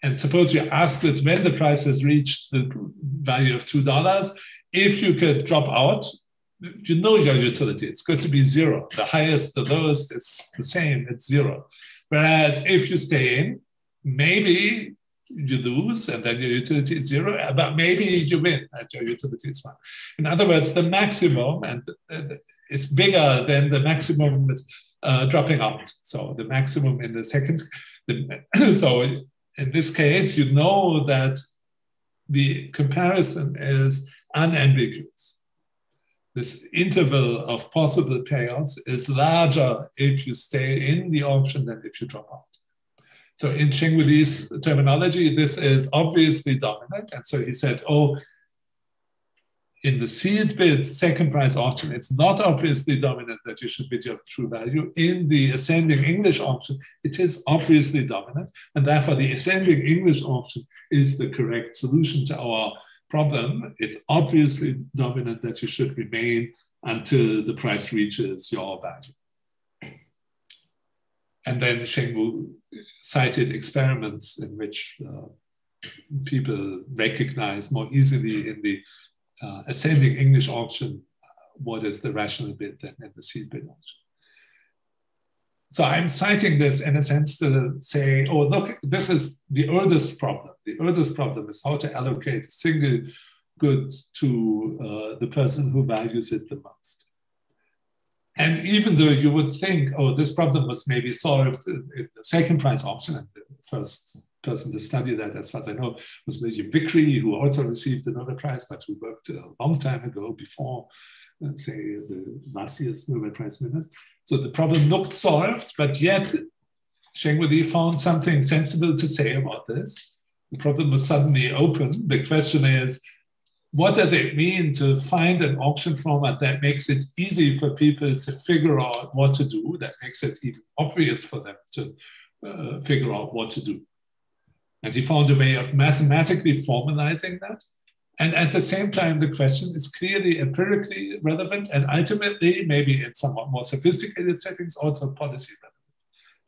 And suppose you ask this when the price has reached the value of $2, if you could drop out, you know your utility, it's going to be 0. The highest, the lowest is the same, it's 0. Whereas if you stay in, maybe you lose and then your utility is 0, but maybe you win and your utility is 1. In other words, the maximum is bigger than the maximum with dropping out. So the maximum in the second, so in this case, you know that the comparison is unambiguous. This interval of possible payouts is larger if you stay in the auction than if you drop out. So in Shenggu's terminology, this is obviously dominant. And so he said, oh, in the sealed bid second price auction, it's not obviously dominant that you should bid your true value. In the ascending English auction, it is obviously dominant, and therefore the ascending English auction is the correct solution to our problem. It's obviously dominant that you should remain until the price reaches your value. And then Shengwu cited experiments in which people recognize more easily in the ascending English auction what is the rational bid than in the sealed bid auction. So I'm citing this in a sense to say, oh, look, this is the oldest problem. The oldest problem is how to allocate a single good to the person who values it the most. And even though you would think, oh, this problem was maybe solved in the second price auction, and the first person to study that, as far as I know, was William Vickery, who also received the Nobel Prize, but who worked a long time ago before, let's say, the last year's Nobel Prize winners. So the problem looked solved, but yet Shengwu Li found something sensible to say about this. The problem was suddenly open. The question is, what does it mean to find an auction format that makes it easy for people to figure out what to do, that makes it even obvious for them to figure out what to do? And he found a way of mathematically formalizing that. And at the same time, the question is clearly empirically relevant and ultimately, maybe in somewhat more sophisticated settings, also policy relevant.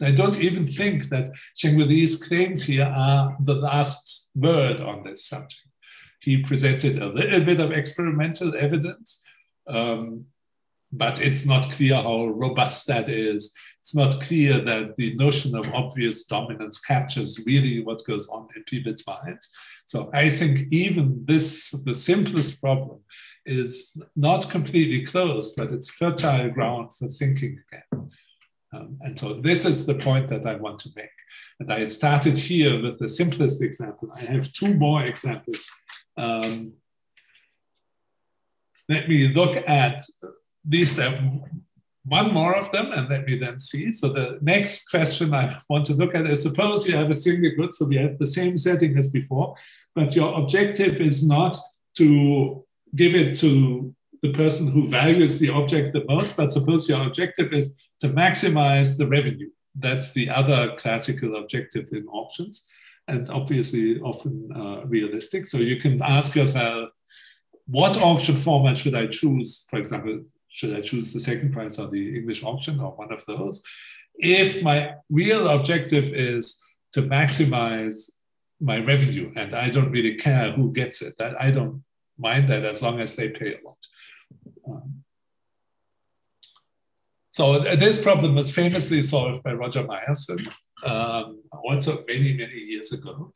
I don't even think that Shengwu Li's claims here are the last word on this subject. He presented a little bit of experimental evidence, but it's not clear how robust that is. It's not clear that the notion of obvious dominance captures really what goes on in people's minds. So I think even this, the simplest problem, is not completely closed, but it's fertile ground for thinking again. And so this is the point that I want to make. And I started here with the simplest example. I have two more examples. Let me look at these, one more of them, and let me then see. So the next question I want to look at is, suppose you have a single good, so we have the same setting as before, but your objective is not to give it to the person who values the object the most, but suppose your objective is to maximize the revenue. That's the other classical objective in auctions, and obviously often realistic. So you can ask yourself, what auction format should I choose? For example, should I choose the second price or the English auction or one of those? If my real objective is to maximize my revenue, and I don't really care who gets it, I don't mind that as long as they pay a lot. So this problem was famously solved by Roger Myerson, also many, many years ago.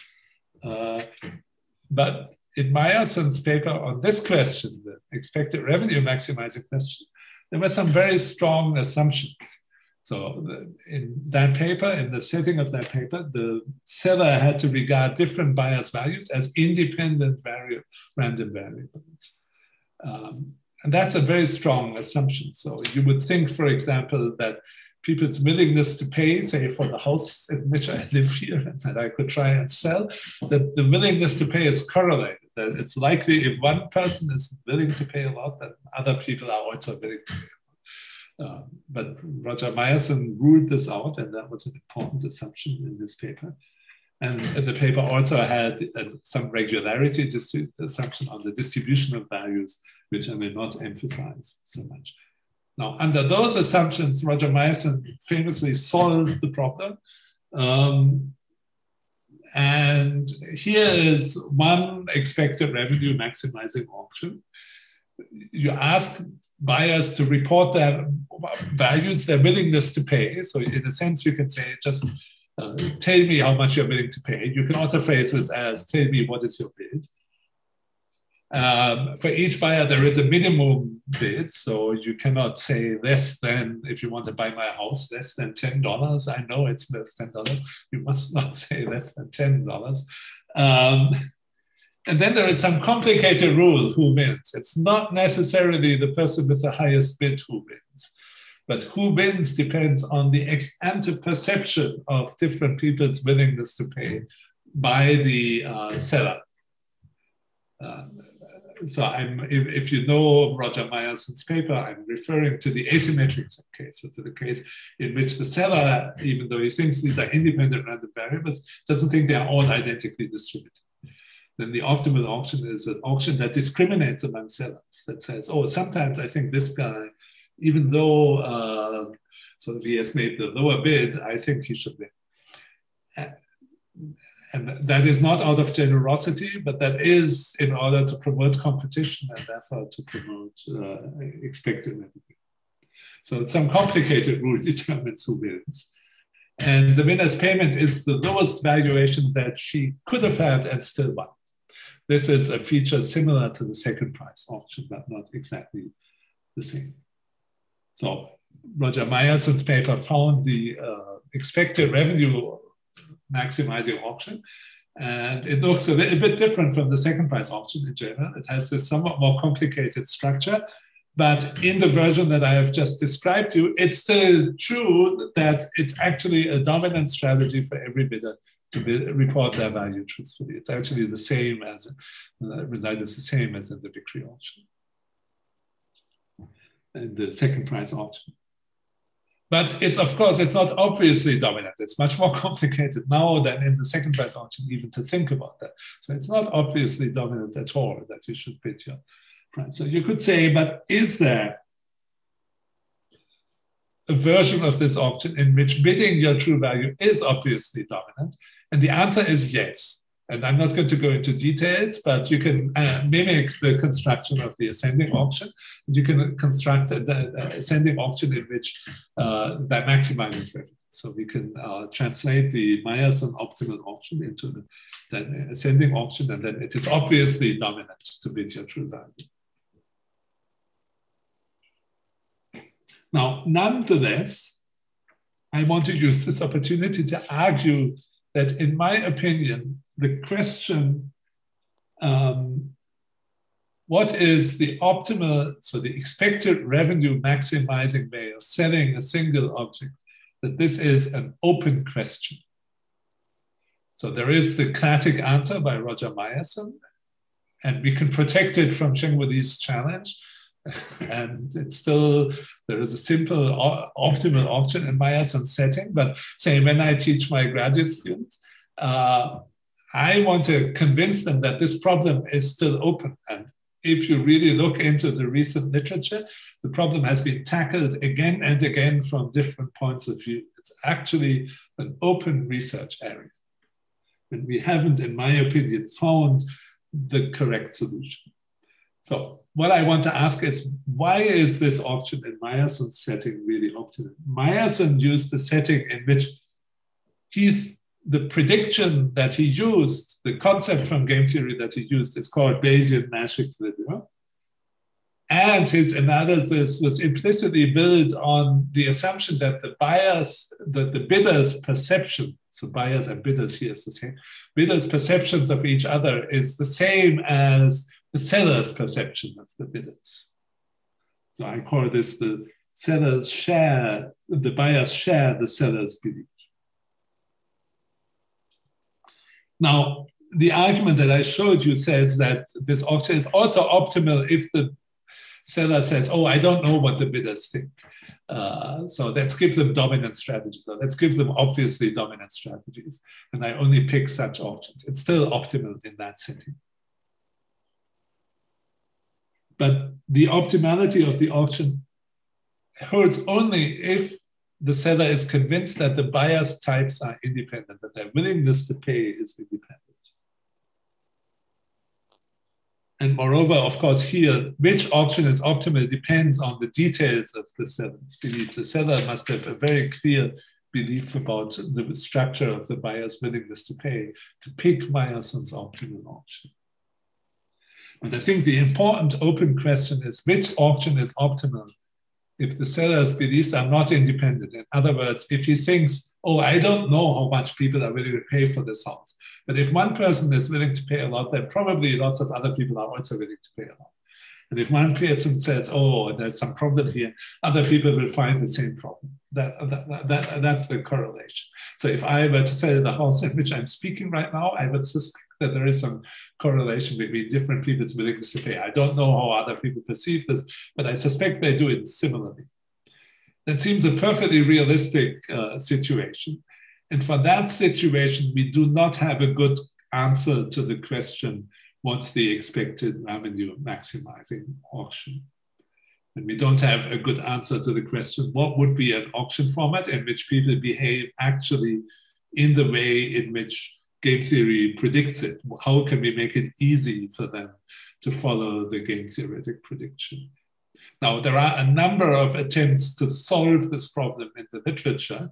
But in Myerson's paper on this question, the expected revenue maximizing question, there were some very strong assumptions. So in that paper, in the setting of that paper, the seller had to regard different buyers' values as independent random variables. And that's a very strong assumption. So you would think, for example, that people's willingness to pay, say for the house in which I live here and that I could try and sell, that the willingness to pay is correlated. That it's likely if one person is willing to pay a lot, that other people are also willing to pay a lot. But Roger Myerson ruled this out, and that was an important assumption in this paper. And the paper also had some regularity assumption on the distribution of values, which I will not emphasize so much. Now, under those assumptions, Roger Myerson famously solved the problem. And here is one expected revenue maximizing auction. You ask buyers to report their values, their willingness to pay. So in a sense, you can say, just tell me how much you're willing to pay. You can also phrase this as, tell me what is your bid. For each buyer, there is a minimum bid. So you cannot say less than, if you want to buy my house, less than $10. I know it's less than $10. You must not say less than $10. And then there is some complicated rule who wins. It's not necessarily the person with the highest bid who wins, but who wins depends on the ex-ante perception of different people's willingness to pay by the seller. So if you know Roger Myerson's paper, I'm referring to the asymmetric case, so to the case in which the seller, even though he thinks these are independent random variables, doesn't think they are all identically distributed. Then the optimal auction is an auction that discriminates among sellers, that says, oh, sometimes I think this guy, even though sort of he has made the lower bid, I think he should win. And that is not out of generosity, but that is in order to promote competition and therefore to promote expected revenue. So some complicated rule determines who wins. And the winner's payment is the lowest valuation that she could have had and still won. This is a feature similar to the second price auction, but not exactly the same. So Roger Myerson's paper found the expected revenue maximizing auction. And it looks a little bit different from the second price auction in general. It has this somewhat more complicated structure, but in the version that I have just described to you, it's still true that it's actually a dominant strategy for every bidder to report their value truthfully. It's actually the same as, the result is the same as in the victory auction and the second price auction. But it's, of course, it's not obviously dominant. It's much more complicated now than in the second price auction even to think about that. So it's not obviously dominant at all that you should bid your price. So you could say, but is there a version of this auction in which bidding your true value is obviously dominant? And the answer is yes. And I'm not going to go into details, but you can mimic the construction of the ascending auction. You can construct an ascending auction in which that maximizes revenue. So we can translate the Myerson optimal auction into the ascending auction, and then it is obviously dominant to bid your true value. Now, nonetheless, I want to use this opportunity to argue that, in my opinion, the question, what is the optimal, so the expected revenue maximizing way of selling a single object, that this is an open question. So there is the classic answer by Roger Myerson, and we can protect it from Shengwuli's challenge. And it's still, there is a simple optimal auction in Myerson's setting, but say when I teach my graduate students, I want to convince them that this problem is still open. And if you really look into the recent literature, the problem has been tackled again and again from different points of view. It's actually an open research area. And we haven't, in my opinion, found the correct solution. So what I want to ask is, why is this auction in Myerson's setting really optimal? Myerson used a setting in which the prediction that he used, the concept from game theory that he used, is called Bayesian Nash equilibrium. And his analysis was implicitly built on the assumption that the bidders' perception, so buyers and bidders here is the same, bidders' perceptions of each other is the same as the seller's perception of the bidders. So I call this the seller's share, the buyers share the seller's belief. Now, the argument that I showed you says that this auction is also optimal if the seller says, oh, I don't know what the bidders think. So let's give them dominant strategies, or let's give them obviously dominant strategies. And I only pick such auctions. It's still optimal in that setting. But the optimality of the auction holds only if the seller is convinced that the buyer's types are independent, that their willingness to pay is independent. And moreover, of course, here, which auction is optimal depends on the details of the seller's belief. The seller must have a very clear belief about the structure of the buyer's willingness to pay to pick Myerson's optimal auction. But I think the important open question is, which auction is optimal if the seller's beliefs are not independent? In other words, if he thinks, oh, I don't know how much people are willing to pay for this house. But if one person is willing to pay a lot, then probably lots of other people are also willing to pay a lot. And if one person says, oh, there's some problem here, other people will find the same problem. That's the correlation. So if I were to sell the house in which I'm speaking right now, I would suspect that there is some correlation between different people's willingness to pay. I don't know how other people perceive this, but I suspect they do it similarly. That seems a perfectly realistic situation. And for that situation, we do not have a good answer to the question, what's the expected revenue maximizing auction? And we don't have a good answer to the question, what would be an auction format in which people behave actually in the way in which game theory predicts it? How can we make it easy for them to follow the game theoretic prediction? Now, there are a number of attempts to solve this problem in the literature.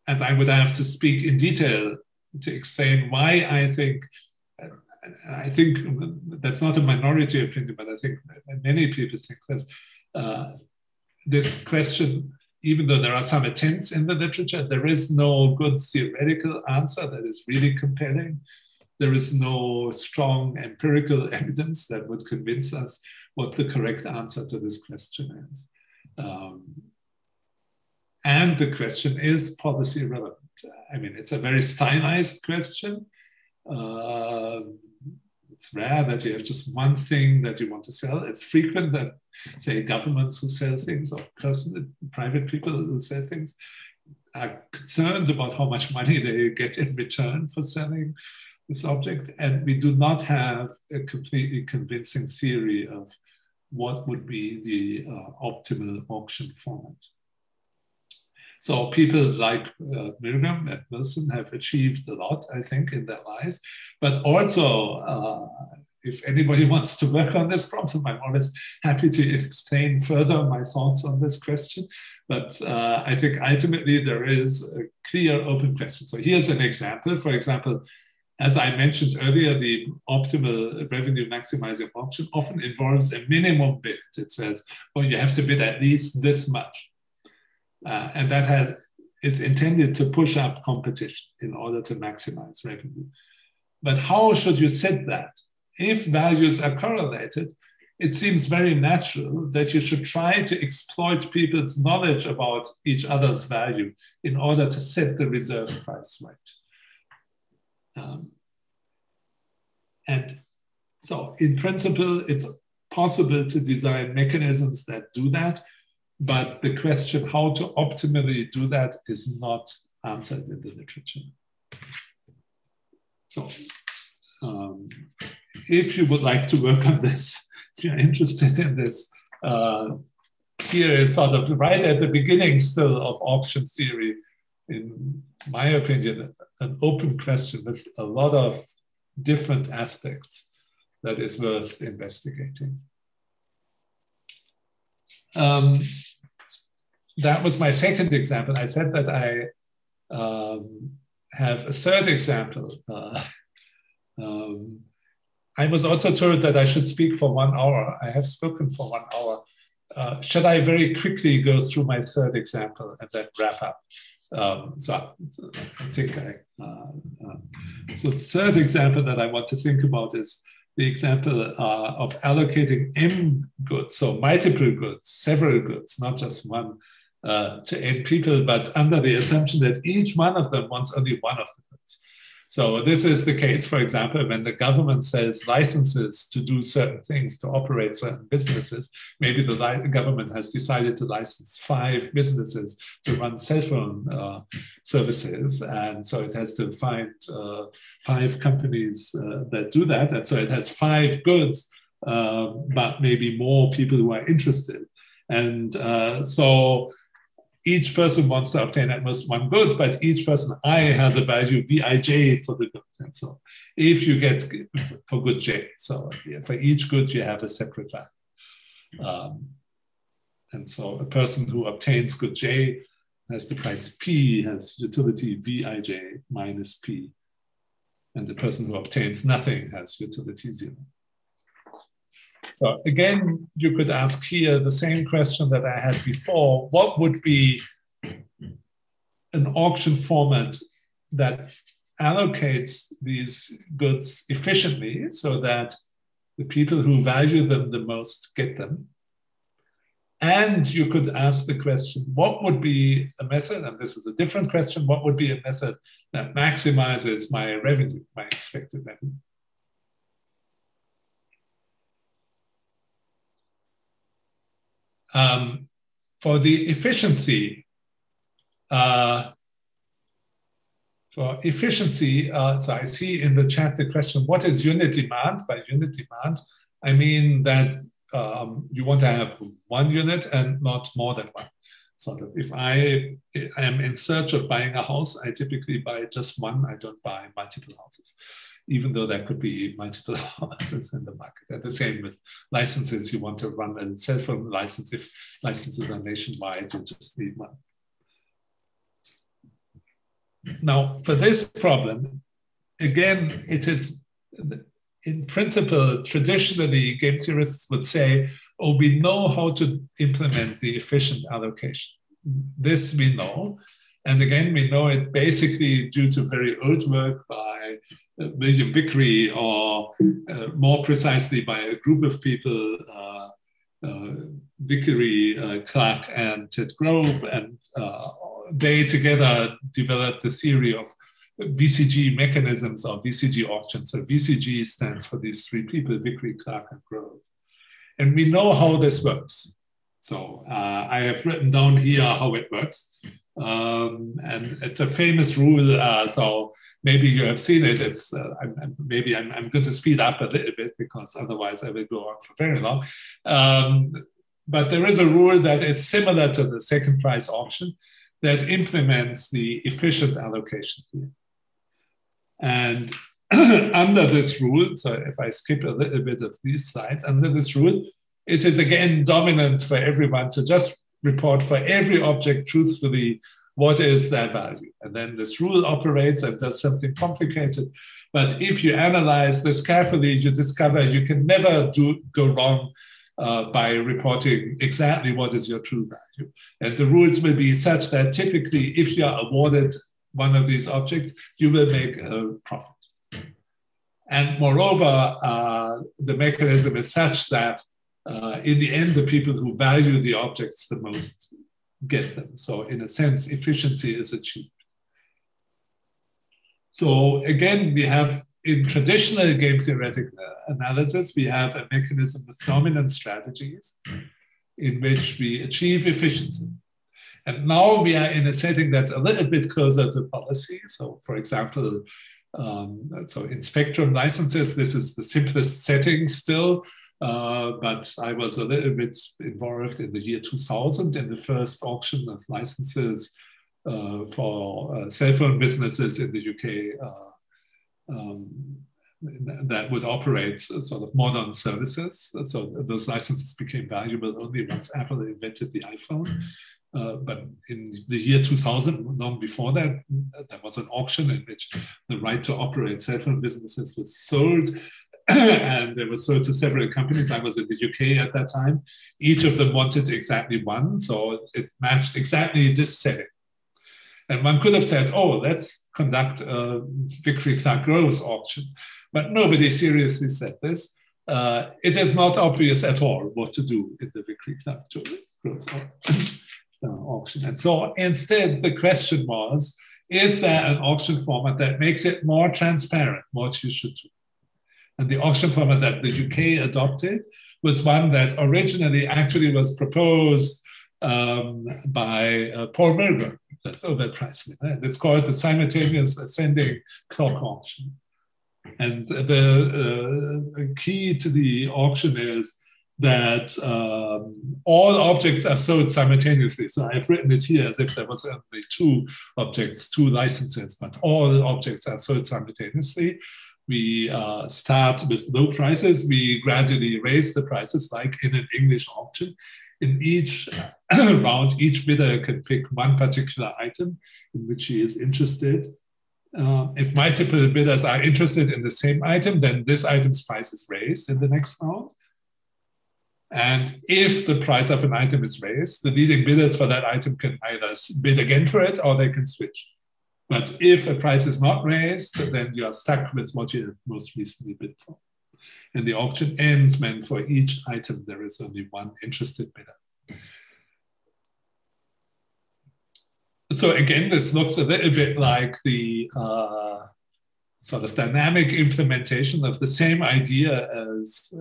And I would have to speak in detail to explain why I think that's not a minority opinion, but I think many people think this question, even though there are some attempts in the literature, there is no good theoretical answer that is really compelling. There is no strong empirical evidence that would convince us what the correct answer to this question is. And the question is policy relevant. I mean, it's a very stylized question. It's rare that you have just one thing that you want to sell. It's frequent that, say, governments who sell things or private people who sell things are concerned about how much money they get in return for selling this object. And we do not have a completely convincing theory of what would be the optimal auction format. So people like Miriam and Wilson have achieved a lot, I think, in their lives. But also, if anybody wants to work on this problem, I'm always happy to explain further my thoughts on this question. But I think ultimately there is a clear open question. So here's an example. For example, as I mentioned earlier, the optimal revenue maximizing auction often involves a minimum bid. It says, oh, you have to bid at least this much. And that is intended to push up competition in order to maximize revenue. But how should you set that? If values are correlated, it seems very natural that you should try to exploit people's knowledge about each other's value in order to set the reserve price right. And so in principle, it's possible to design mechanisms that do that. But the question how to optimally do that is not answered in the literature. So if you would like to work on this, if you're interested in this, here is sort of right at the beginning still of auction theory, in my opinion, an open question with a lot of different aspects that is worth investigating. That was my second example. I said that I have a third example. I was also told that I should speak for 1 hour. I have spoken for 1 hour. Should I very quickly go through my third example and then wrap up? So I think so the third example that I want to think about is the example of allocating M goods, so multiple goods, several goods, not just one, to N people, but under the assumption that each one of them wants only one of the goods. So this is the case, for example, when the government sells licenses to do certain things, to operate certain businesses. Maybe the government has decided to license 5 businesses to run cell phone services. And so it has to find 5 companies that do that. And so it has 5 goods, but maybe more people who are interested. And so each person wants to obtain at most 1 good, but each person I has a value Vij for the good. And so if you get for good J, so for each good you have a separate value. And so a person who obtains good J has the price P, has utility Vij minus P. And the person who obtains nothing has utility 0. So again, you could ask here the same question that I had before. What would be an auction format that allocates these goods efficiently so that The people who value them the most get them. And you could ask the question, what would be a method, and this is a different question, what would be a method that maximizes my revenue, my expected revenue? For the efficiency, so I see in the chat the question, what is unit demand? By unit demand, I mean that you want to have one unit and not more than one. So that if I am in search of buying a house, I typically buy just one, I don't buy multiple houses, even though there could be multiple houses in the market. And the same with licenses, you want to run a cell phone license. If licenses are nationwide, you just need one. Now, for this problem, again, it is, in principle, traditionally, game theorists would say, oh, we know how to implement the efficient allocation. This we know. And again, we know it basically due to very old work by William Vickery, or more precisely by a group of people, Vickery, Clark, and Ted Grove, and they together developed the theory of VCG mechanisms or VCG auctions. So VCG stands for these three people, Vickery, Clark, and Grove. And we know how this works. So I have written down here how it works. And it's a famous rule, so maybe you have seen it. It's I'm going to speed up a little bit because otherwise I will go on for very long. But there is a rule that is similar to the second price auction that implements the efficient allocation here. And under this rule, so if I skip a little bit of these slides, under this rule, it is again dominant for everyone to just report for every object truthfully what is their value. And then this rule operates and does something complicated. But if you analyze this carefully, you discover you can never go wrong by reporting exactly what is your true value. And the rules will be such that typically if you are awarded one of these objects, you will make a profit. And moreover, the mechanism is such that in the end, the people who value the objects the most get them. So in a sense, efficiency is achieved. So again, we have in traditional game theoretic analysis, we have a mechanism with dominant strategies in which we achieve efficiency. And now we are in a setting that's a little bit closer to policy. So for example, so in spectrum licenses, this is the simplest setting still, but I was a little bit involved in the year 2000 in the first auction of licenses for cell phone businesses in the UK that would operate sort of modern services. So those licenses became valuable only once Apple invented the iPhone. But in the year 2000, long before that, there was an auction in which the right to operate cell phone businesses was sold. And it was sold to several companies. I was in the UK at that time. Each of them wanted exactly one. So it matched exactly this setting. And one could have said, oh, let's conduct a Vickery Clark Groves auction. But nobody seriously said this. It is not obvious at all what to do in the Vickery Clark Groves auction. And so instead, the question was, is there an auction format that makes it more transparent what you should do? And the auction format that the UK adopted was one that originally actually was proposed by Paul Milgrom, the Nobel Prize winner. And it's called the simultaneous ascending clock auction. And the key to the auction is that all objects are sold simultaneously. So I've written it here as if there was only two objects, two licenses, but all objects are sold simultaneously. We start with low prices. We gradually raise the prices like in an English auction. In each round, each bidder can pick one particular item in which he is interested. If multiple bidders are interested in the same item, then this item's price is raised in the next round. And if the price of an item is raised, the leading bidders for that item can either bid again for it or they can switch. But if a price is not raised, then you are stuck with what you have most recently bid for. And the auction ends when for each item there is only one interested bidder. So again, this looks a little bit like the sort of dynamic implementation of the same idea as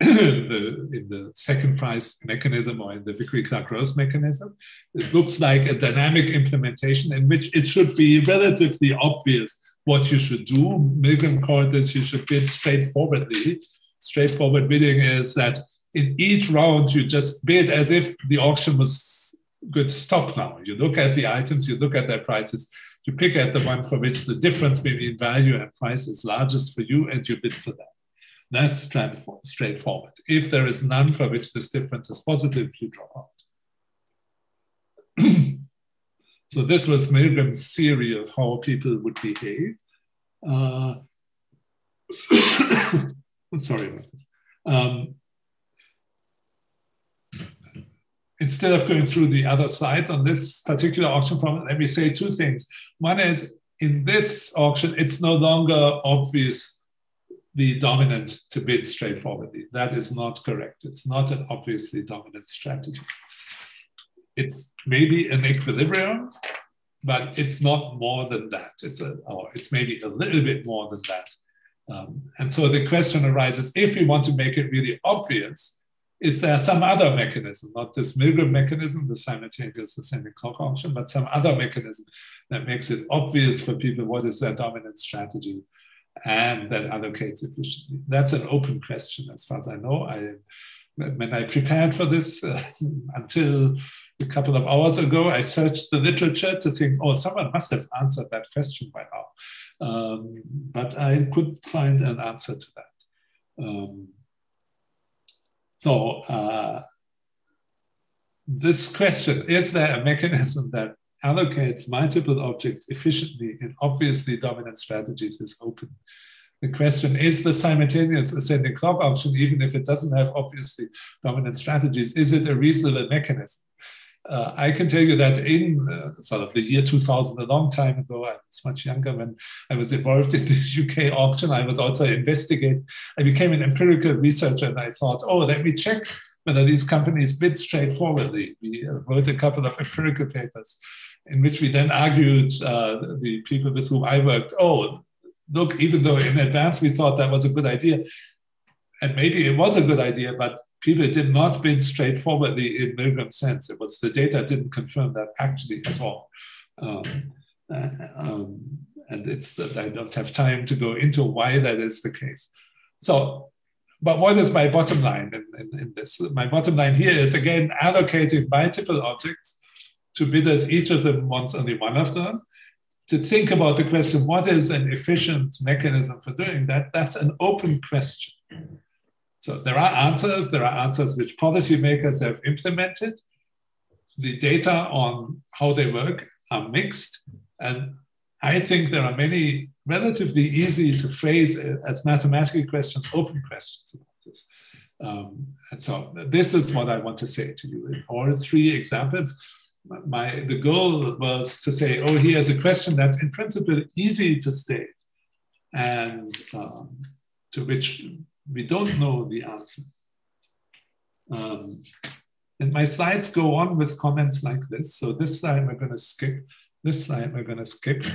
in the second price mechanism or in the Vickrey-Clark-Rose mechanism. It looks like a dynamic implementation in which it should be relatively obvious what you should do. Milgram called this, you should bid straightforwardly. Straightforward bidding is that in each round, you just bid as if the auction was good to stop now. You look at the items, you look at their prices, you pick at the one for which the difference between value and price is largest for you, and you bid for that. That's straightforward. If there is none for which this difference is positive, you drop out. So this was Milgram's theory of how people would behave. Sorry about this. Instead of going through the other slides on this particular auction format, let me say two things. One is, in this auction, it's no longer obviously dominant to bid straightforwardly. That is not correct. It's not an obviously dominant strategy. It's maybe an equilibrium, but it's not more than that. It's maybe a little bit more than that. And so the question arises, if we want to make it really obvious, is there some other mechanism, not this Milgram mechanism, the simultaneous ascending clock auction, but some other mechanism that makes it obvious for people what is their dominant strategy and that allocates efficiently? That's an open question as far as I know. When I prepared for this until a couple of hours ago, I searched the literature to think, oh, someone must have answered that question by now. But I couldn't find an answer to that. This question, is there a mechanism that allocates multiple objects efficiently in obviously dominant strategies, is open. The question, is the simultaneous ascending clock auction, even if it doesn't have obviously dominant strategies, is it a reasonable mechanism? I can tell you that in sort of the year 2000, a long time ago, I was much younger when I was involved in the UK auction. I was also investigating. I became an empirical researcher, and I thought, oh, let me check whether these companies bid straightforwardly. We wrote a couple of empirical papers in which we then argued, the people with whom I worked, oh, look, even though in advance we thought that was a good idea, and maybe it was a good idea, but people did not bid straightforwardly in Milgram's sense. It was the data didn't confirm that actually at all. And it's, I don't have time to go into why that is the case. So, but what is my bottom line in this? My bottom line here is, again, allocating multiple objects to bidders, each of them wants only one of them. To think about the question, what is an efficient mechanism for doing that? That's an open question. So there are answers which policymakers have implemented. The data on how they work are mixed. And I think there are many relatively easy to phrase as mathematical questions, open questions about this. And so this is what I want to say to you. In all three examples, the goal was to say, oh, here's a question that's in principle easy to state and to which we don't know the answer. And my slides go on with comments like this. So this slide we're going to skip. This slide we're going to skip.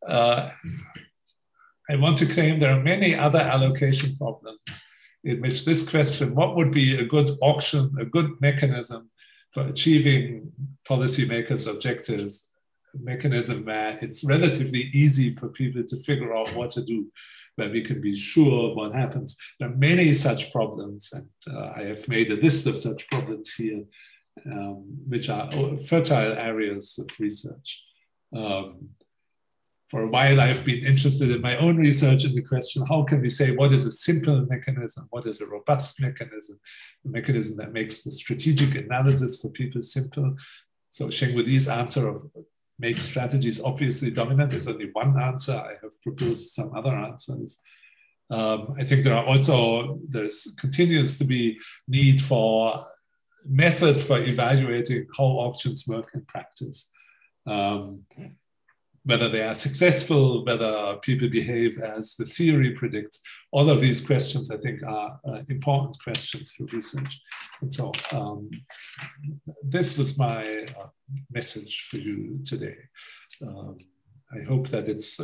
I want to claim there are many other allocation problems in which this question, what would be a good auction, a good mechanism for achieving policymakers' objectives, a mechanism where it's relatively easy for people to figure out what to do, where we can be sure what happens. There are many such problems, and I have made a list of such problems here, which are fertile areas of research. For a while, I've been interested in my own research in the question, how can we say what is a simple mechanism? What is a robust mechanism? A mechanism that makes the strategic analysis for people simple. So Sheng Wuli's answer of make strategies obviously dominant is only one answer. I have proposed some other answers. I think there's continues to be need for methods for evaluating how auctions work in practice. whether they are successful, whether people behave as the theory predicts. All of these questions, I think, are important questions for research. And so this was my message for you today. I hope that it's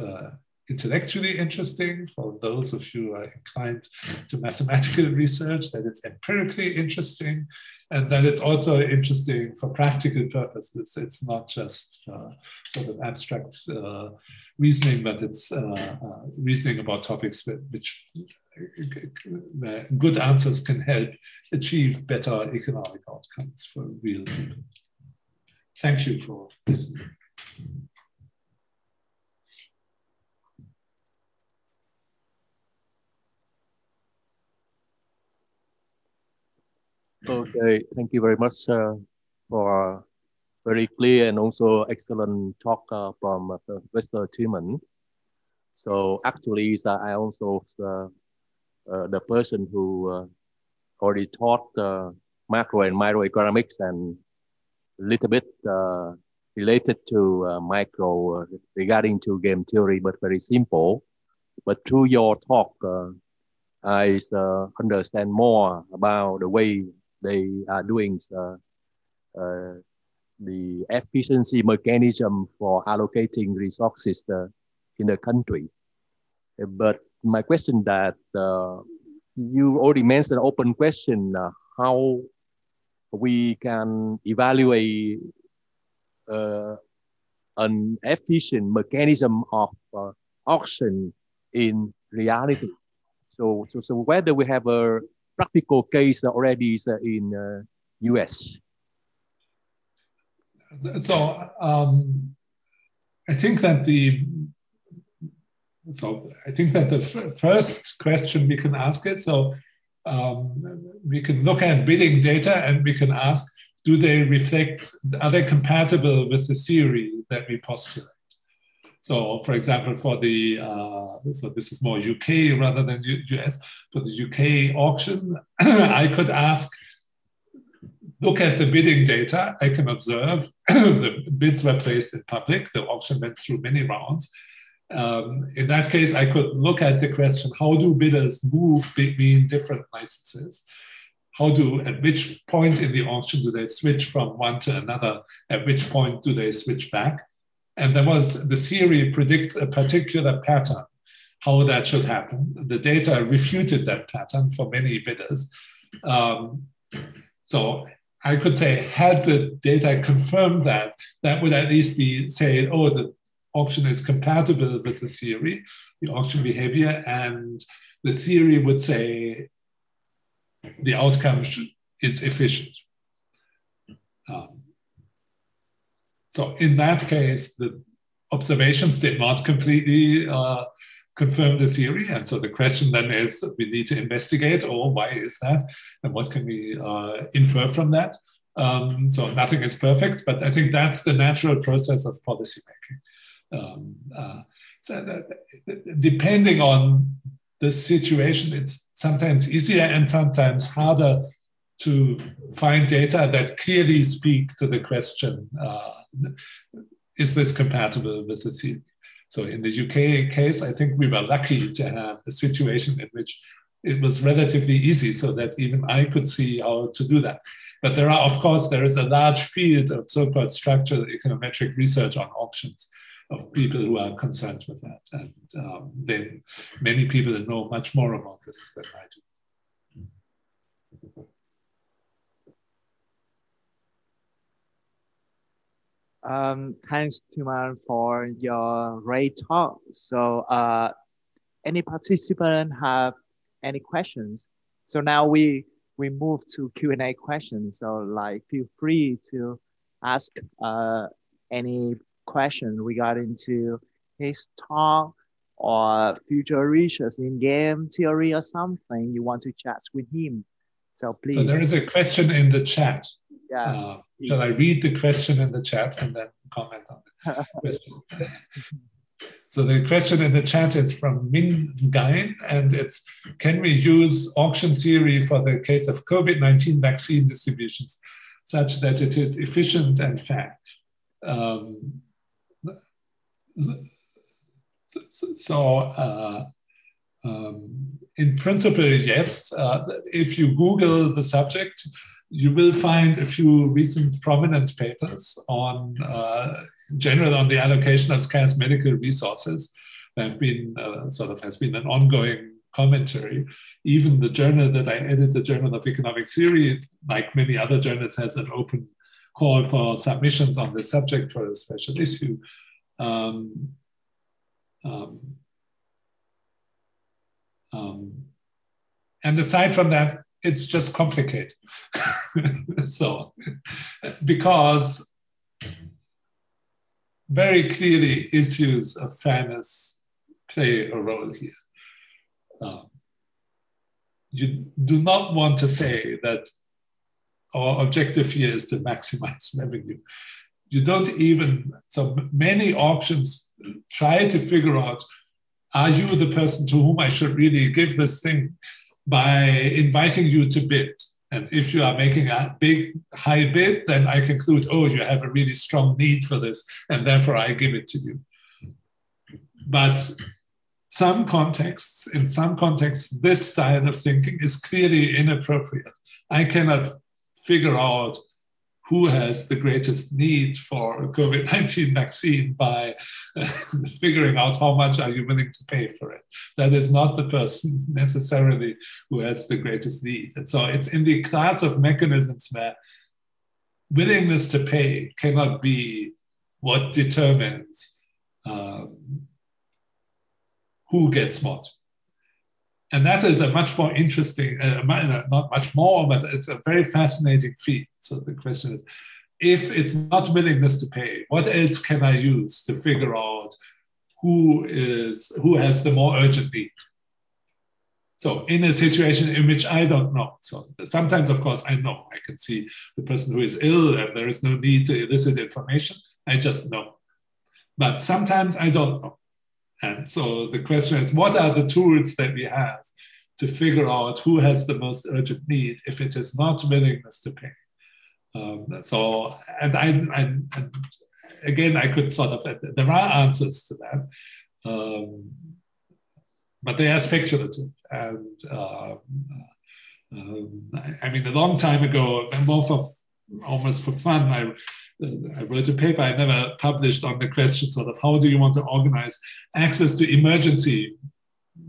intellectually interesting for those of you who are inclined to mathematical research, that it's empirically interesting, and that it's also interesting for practical purposes. It's not just sort of abstract reasoning, but it's reasoning about topics which good answers can help achieve better economic outcomes for real people. Thank you for listening. Okay, thank you very much for a very clear and also excellent talk from Professor Timon. So actually, I also the person who already taught macro and microeconomics and a little bit related to micro regarding to game theory, but very simple. But through your talk, I understand more about the way they are doing the efficiency mechanism for allocating resources in the country. But my question that you already mentioned open question, how we can evaluate an efficient mechanism of auction in reality. So whether we have a practical case already in US. So I think that the first question we can ask is, we can look at bidding data and we can ask, do they reflect, are they compatible with the theory that we postulate? So, for example, for the, so this is more UK rather than US, for the UK auction, I could ask, look at the bidding data, I can observe the bids were placed in public, the auction went through many rounds. In that case, I could look at the question, how do bidders move between different licenses? At which point in the auction do they switch from one to another? At which point do they switch back? And the theory predicts a particular pattern, how that should happen. The data refuted that pattern for many bidders. So I could say, had the data confirmed that, that would at least be saying, oh, the auction is compatible with the theory, the auction behavior, and the theory would say the outcome is efficient. So in that case, the observations did not completely confirm the theory. And so the question then is, we need to investigate, why is that? And what can we infer from that? So nothing is perfect, but I think that's the natural process of policymaking. Depending on the situation, it's sometimes easier and sometimes harder to find data that clearly speak to the question, is this compatible with the theory? So in the UK case, I think we were lucky to have a situation in which it was relatively easy so that even I could see how to do that. But there is a large field of so-called structural econometric research on auctions of people who are concerned with that. And then many people know much more about this than I do. Thanks, Timon, for your great talk. So any participant have any questions? So now we move to Q&A questions. So feel free to ask any question regarding to his talk or future research in game theory or something you want to chat with him. So please. So there is a question in the chat. Yeah. Shall I read the question in the chat and then comment on the question? So the question in the chat is from Minh, and it's, can we use auction theory for the case of COVID-19 vaccine distributions such that it is efficient and fair? in principle, yes. If you Google the subject, you will find a few recent prominent papers on general on the allocation of scarce medical resources. There have been has been an ongoing commentary. Even the journal that I edit, the Journal of Economic Theory, like many other journals, has an open call for submissions on this subject for a special issue. And aside from that, it's just complicated. So, because very clearly issues of fairness play a role here. You do not want to say that our objective here is to maximize revenue. You don't even, so many auctions try to figure out, are you the person to whom I should really give this thing by inviting you to bid? And if you are making a big, high bid, then I conclude, oh, you have a really strong need for this, and therefore I give it to you. But in some contexts, this style of thinking is clearly inappropriate. I cannot figure out who has the greatest need for a COVID-19 vaccine by figuring out how much are you willing to pay for it. That is not the person necessarily who has the greatest need. And so it's in the class of mechanisms where willingness to pay cannot be what determines who gets what. And that is a much more interesting, not much more, but it's a very fascinating field. So the question is, if it's not willingness to pay, what else can I use to figure out who has the more urgent need? So in a situation in which I don't know. So sometimes, of course, I know. I can see the person who is ill and there is no need to elicit information. I just know. But sometimes I don't know. And so the question is, what are the tools that we have to figure out who has the most urgent need if it is not willingness to pay? Again, I could there are answers to that, but they are speculative. And I mean, a long time ago, almost for fun, I wrote a paper I never published on the question how do you want to organize access to emergency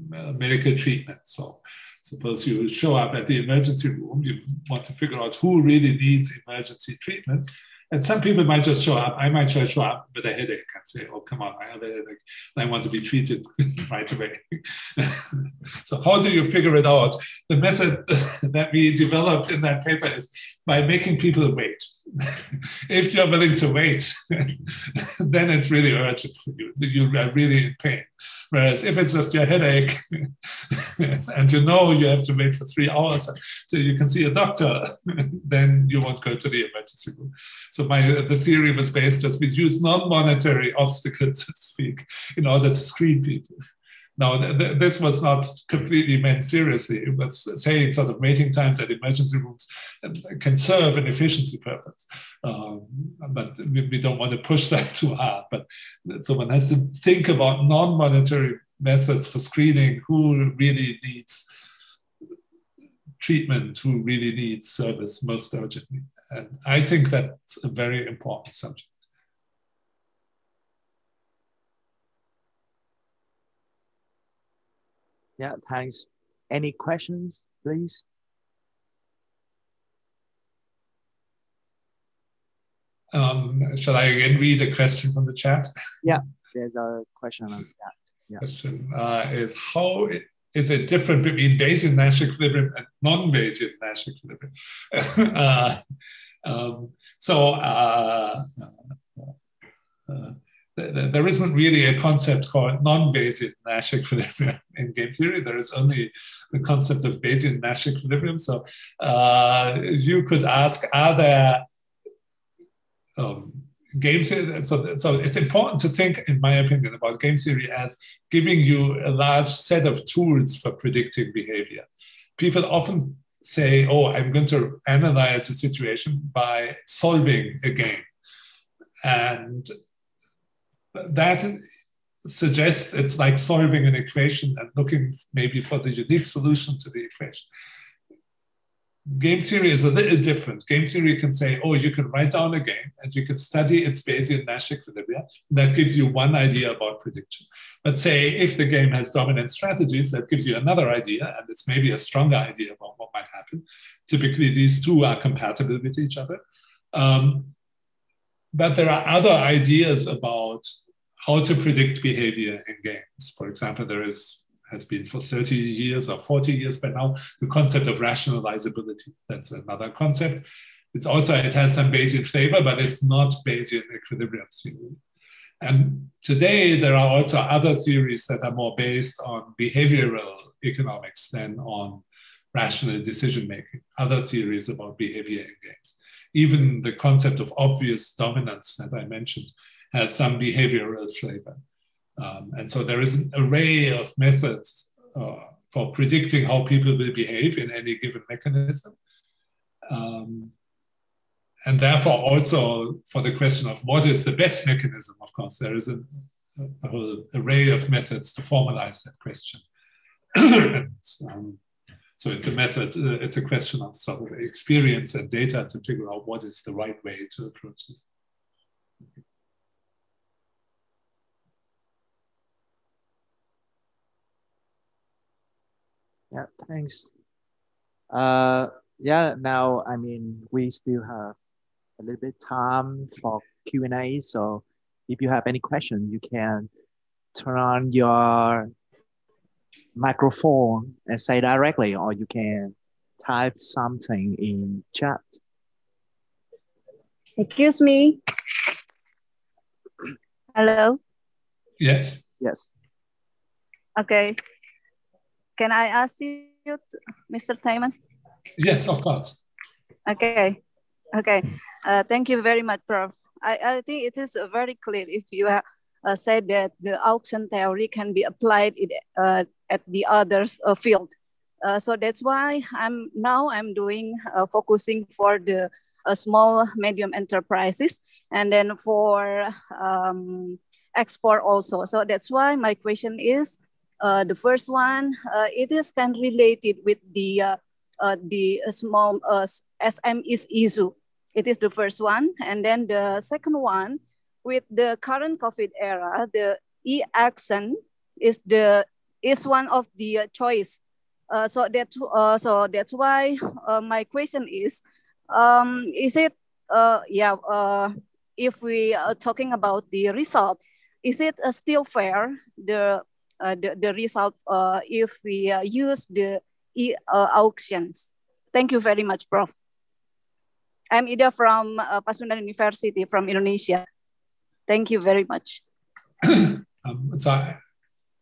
medical treatment? So suppose you show up at the emergency room, you want to figure out who really needs emergency treatment. And some people might just show up. I might just show up with a headache and say, oh, come on, I have a headache. I want to be treated right away. So how do you figure it out? The method that we developed in that paper is by making people wait. If you're willing to wait, then it's really urgent for you. You are really in pain. Whereas if it's just your headache and you know you have to wait for 3 hours so you can see a doctor, then you won't go to the emergency room. So the theory was based just we use non-monetary obstacles, so to speak, in order to screen people. Now, this was not completely meant seriously, but saying waiting times at emergency rooms can serve an efficiency purpose. But we don't want to push that too hard. But so one has to think about non-monetary methods for screening who really needs treatment, who really needs service most urgently. And I think that's a very important subject. Yeah, thanks. Any questions, please? Shall I again read a question from the chat? Yeah, there's a question on that. Yeah. Question is, how is it different between Bayesian Nash equilibrium and non-Bayesian Nash equilibrium? There isn't really a concept called non-Bayesian Nash equilibrium in game theory. There is only the concept of Bayesian Nash equilibrium. So you could ask, are there game theory? So it's important to think, in my opinion, about game theory as giving you a large set of tools for predicting behavior. People often say, oh, I'm going to analyze a situation by solving a game. And that suggests it's like solving an equation and looking maybe for the unique solution to the equation. Game theory is a little different. Game theory can say, oh, you can write down a game and you can study its Bayesian Nash equilibria. That gives you one idea about prediction. But say if the game has dominant strategies, that gives you another idea, and it's maybe a stronger idea about what might happen. Typically, these two are compatible with each other. But there are other ideas about how to predict behavior in games. For example, there has been for 30 years or 40 years by now, the concept of rationalizability. That's another concept. It has some Bayesian flavor, but it's not Bayesian equilibrium theory. And today there are also other theories that are more based on behavioral economics than on rational decision-making, other theories about behavior in games. Even the concept of obvious dominance that I mentioned has some behavioral flavor. And so there is an array of methods for predicting how people will behave in any given mechanism. And therefore also for the question of what is the best mechanism, of course, there is a whole array of methods to formalize that question. And, so it's a method, it's a question of sort of experience and data to figure out what is the right way to approach this. Yeah, thanks. Yeah, now, I mean, we still have a little bit time for Q&A. So if you have any question, you can turn on your microphone and say directly, or you can type something in chat. Excuse me. Hello? Yes. Yes. Okay. Can I ask you, Mr. Taiman? Yes, of course. Okay. Okay. Thank you very much, Prof. I think it is very clear if you have said that the auction theory can be applied at the others field. So that's why I'm doing focusing for the small medium enterprises, and then for export also. So that's why my question is, the first one, it is kind of related with the small SMEs issue. It is the first one. And then the second one, with the current COVID era, the e-action is one of the choice. So that's why my question is it if we are talking about the result, is it still fair the result if we use the auctions? Thank you very much, Prof. I'm Ida from Pasundan University from Indonesia. Thank you very much. So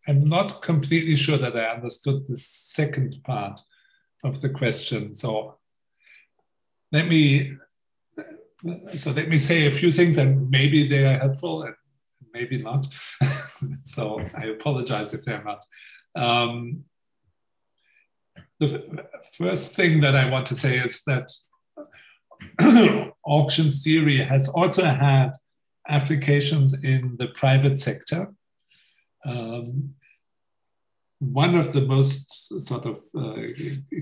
I'm not completely sure that I understood the second part of the question. So let me say a few things, and maybe they are helpful and maybe not. So I apologize if they're not. The first thing that I want to say is that auction theory has also had applications in the private sector. One of the most sort of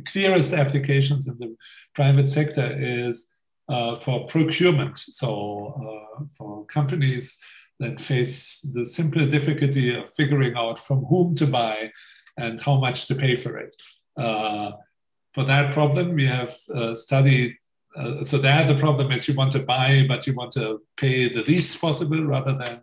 clearest applications in the private sector is for procurement. So for companies that face the simple difficulty of figuring out from whom to buy and how much to pay for it. For that problem, we have studied, so there the problem is you want to buy, but you want to pay the least possible rather than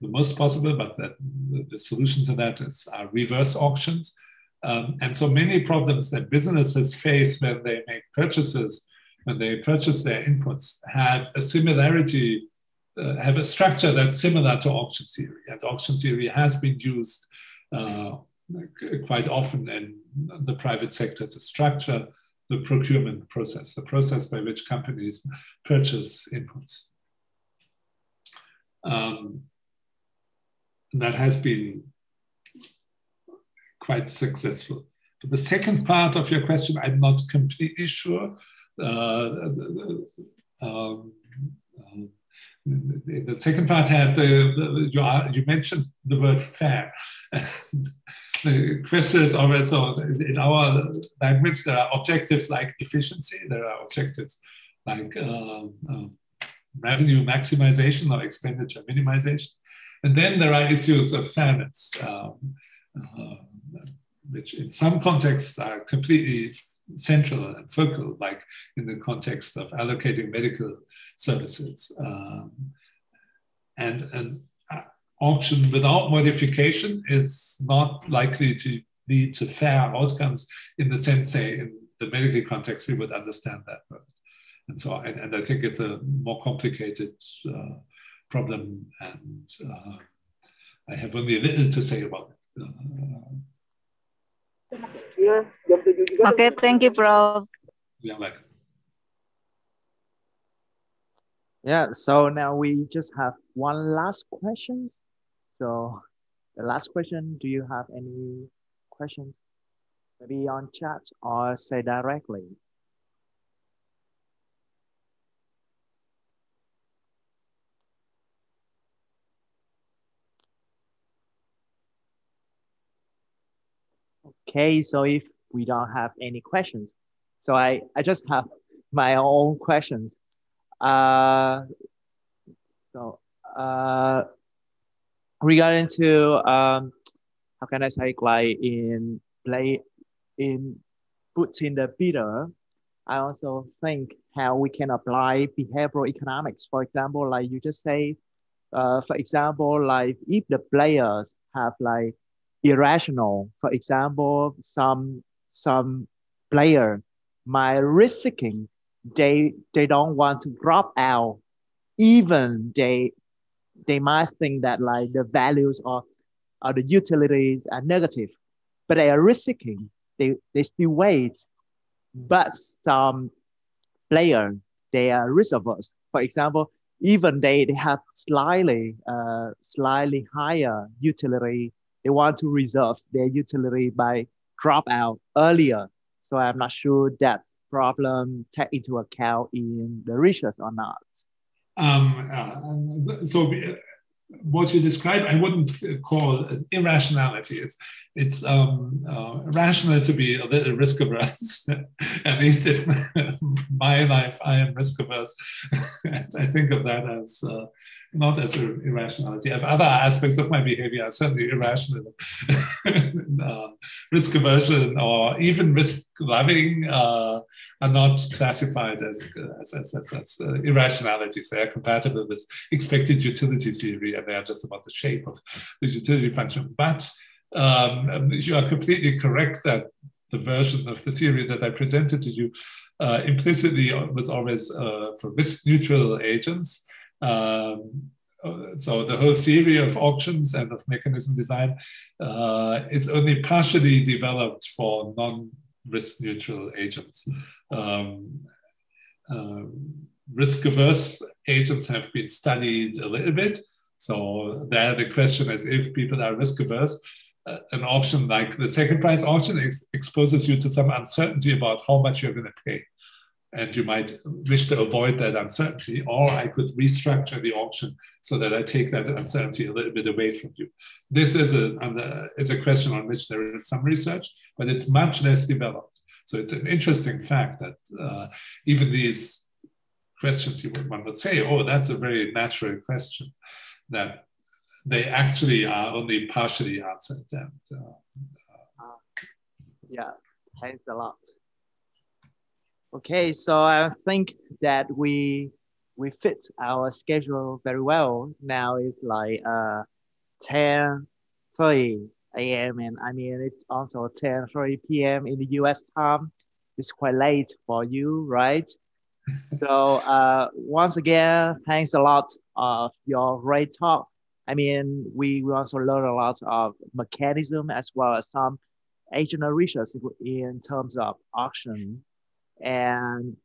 the most possible, but the solution to that is reverse auctions. And so many problems that businesses face when they make purchases, when they purchase their inputs, have a similarity, have a structure that's similar to auction theory. And auction theory has been used quite often in the private sector to structure the procurement process, the process by which companies purchase inputs. That has been quite successful. For the second part of your question, I'm not completely sure. in the second part had you mentioned the word fair. The question is always, so in our language, there are objectives like efficiency, there are objectives like revenue maximization or expenditure minimization. And then there are issues of fairness, which in some contexts are completely central and focal, like in the context of allocating medical services. And an auction without modification is not likely to lead to fair outcomes in the sense, say, in the medical context, we would understand that word. And so, and I think it's a more complicated problem, and I have only a little to say about it. Okay, thank you, Prof. Yeah, like. Yeah, so now we just have one last question. So the last question, do you have any questions? Maybe on chat or say directly? Okay, so if we don't have any questions, so I just have my own questions. Regarding to how can I say, like in putting the bidder, I also think how we can apply behavioral economics. For example, like you just say, for example, like if the players have like irrational, for example, some player might risking they don't want to drop out, even they might think that like the values of the utilities are negative, but they are risking, they still wait. But some player, they are risk averse. For example, even they have slightly higher utility, they want to reserve their utility by drop out earlier. So I'm not sure that problem take into account in the research or not. So what you describe, I wouldn't call irrationality. It's rational to be a little risk averse. At least in my life, I am risk averse. I think of that as not as irrationality. If other aspects of my behavior are certainly irrational, risk aversion or even risk loving are not classified as irrationalities. They are compatible with expected utility theory, and they are just about the shape of the utility function. But you are completely correct that the version of the theory that I presented to you implicitly was always for risk-neutral agents. So the whole theory of auctions and of mechanism design is only partially developed for non-risk-neutral agents. Risk-averse agents have been studied a little bit. So there the question is, if people are risk-averse, an auction like the second price auction exposes you to some uncertainty about how much you're going to pay. And you might wish to avoid that uncertainty, or I could restructure the auction so that I take that uncertainty a little bit away from you. This is a question on which there is some research, but it's much less developed. So it's an interesting fact that even these questions, one would say, oh, that's a very natural question, that they actually are only partially answered. And, yeah, thanks a lot. Okay, so I think that we fit our schedule very well. Now it's like 10:30 a.m. and I mean it's also 10:30 p.m. in the US time. It's quite late for you, right? So once again, thanks a lot of your great talk. I mean, we also learned a lot of mechanism as well as some agent research in terms of auction. And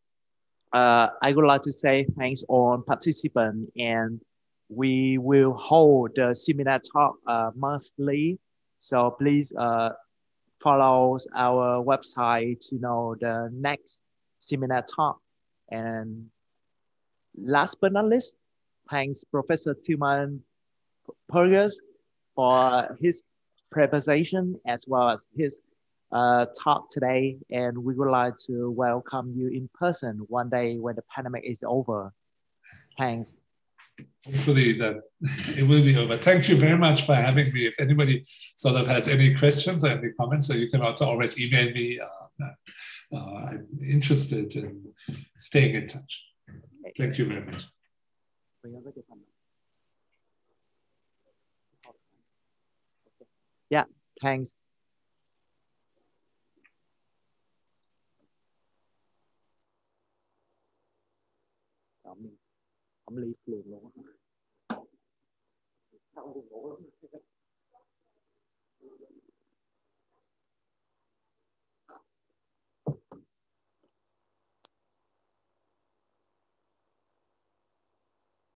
I would like to say thanks all participants, and we will hold the seminar talk monthly. So please follow our website to know the next seminar talk. And last but not least, thanks Professor Tilman Purgus for his presentation as well as his talk today. And we would like to welcome you in person one day when the pandemic is over. Thanks. Hopefully that it will be over. Thank you very much for having me. If anybody sort of has any questions or any comments, so you can also always email me. I'm interested in staying in touch. Thank you very much. Yeah, thanks. Ông Ly liền luôn. Sao không ngủ lắm.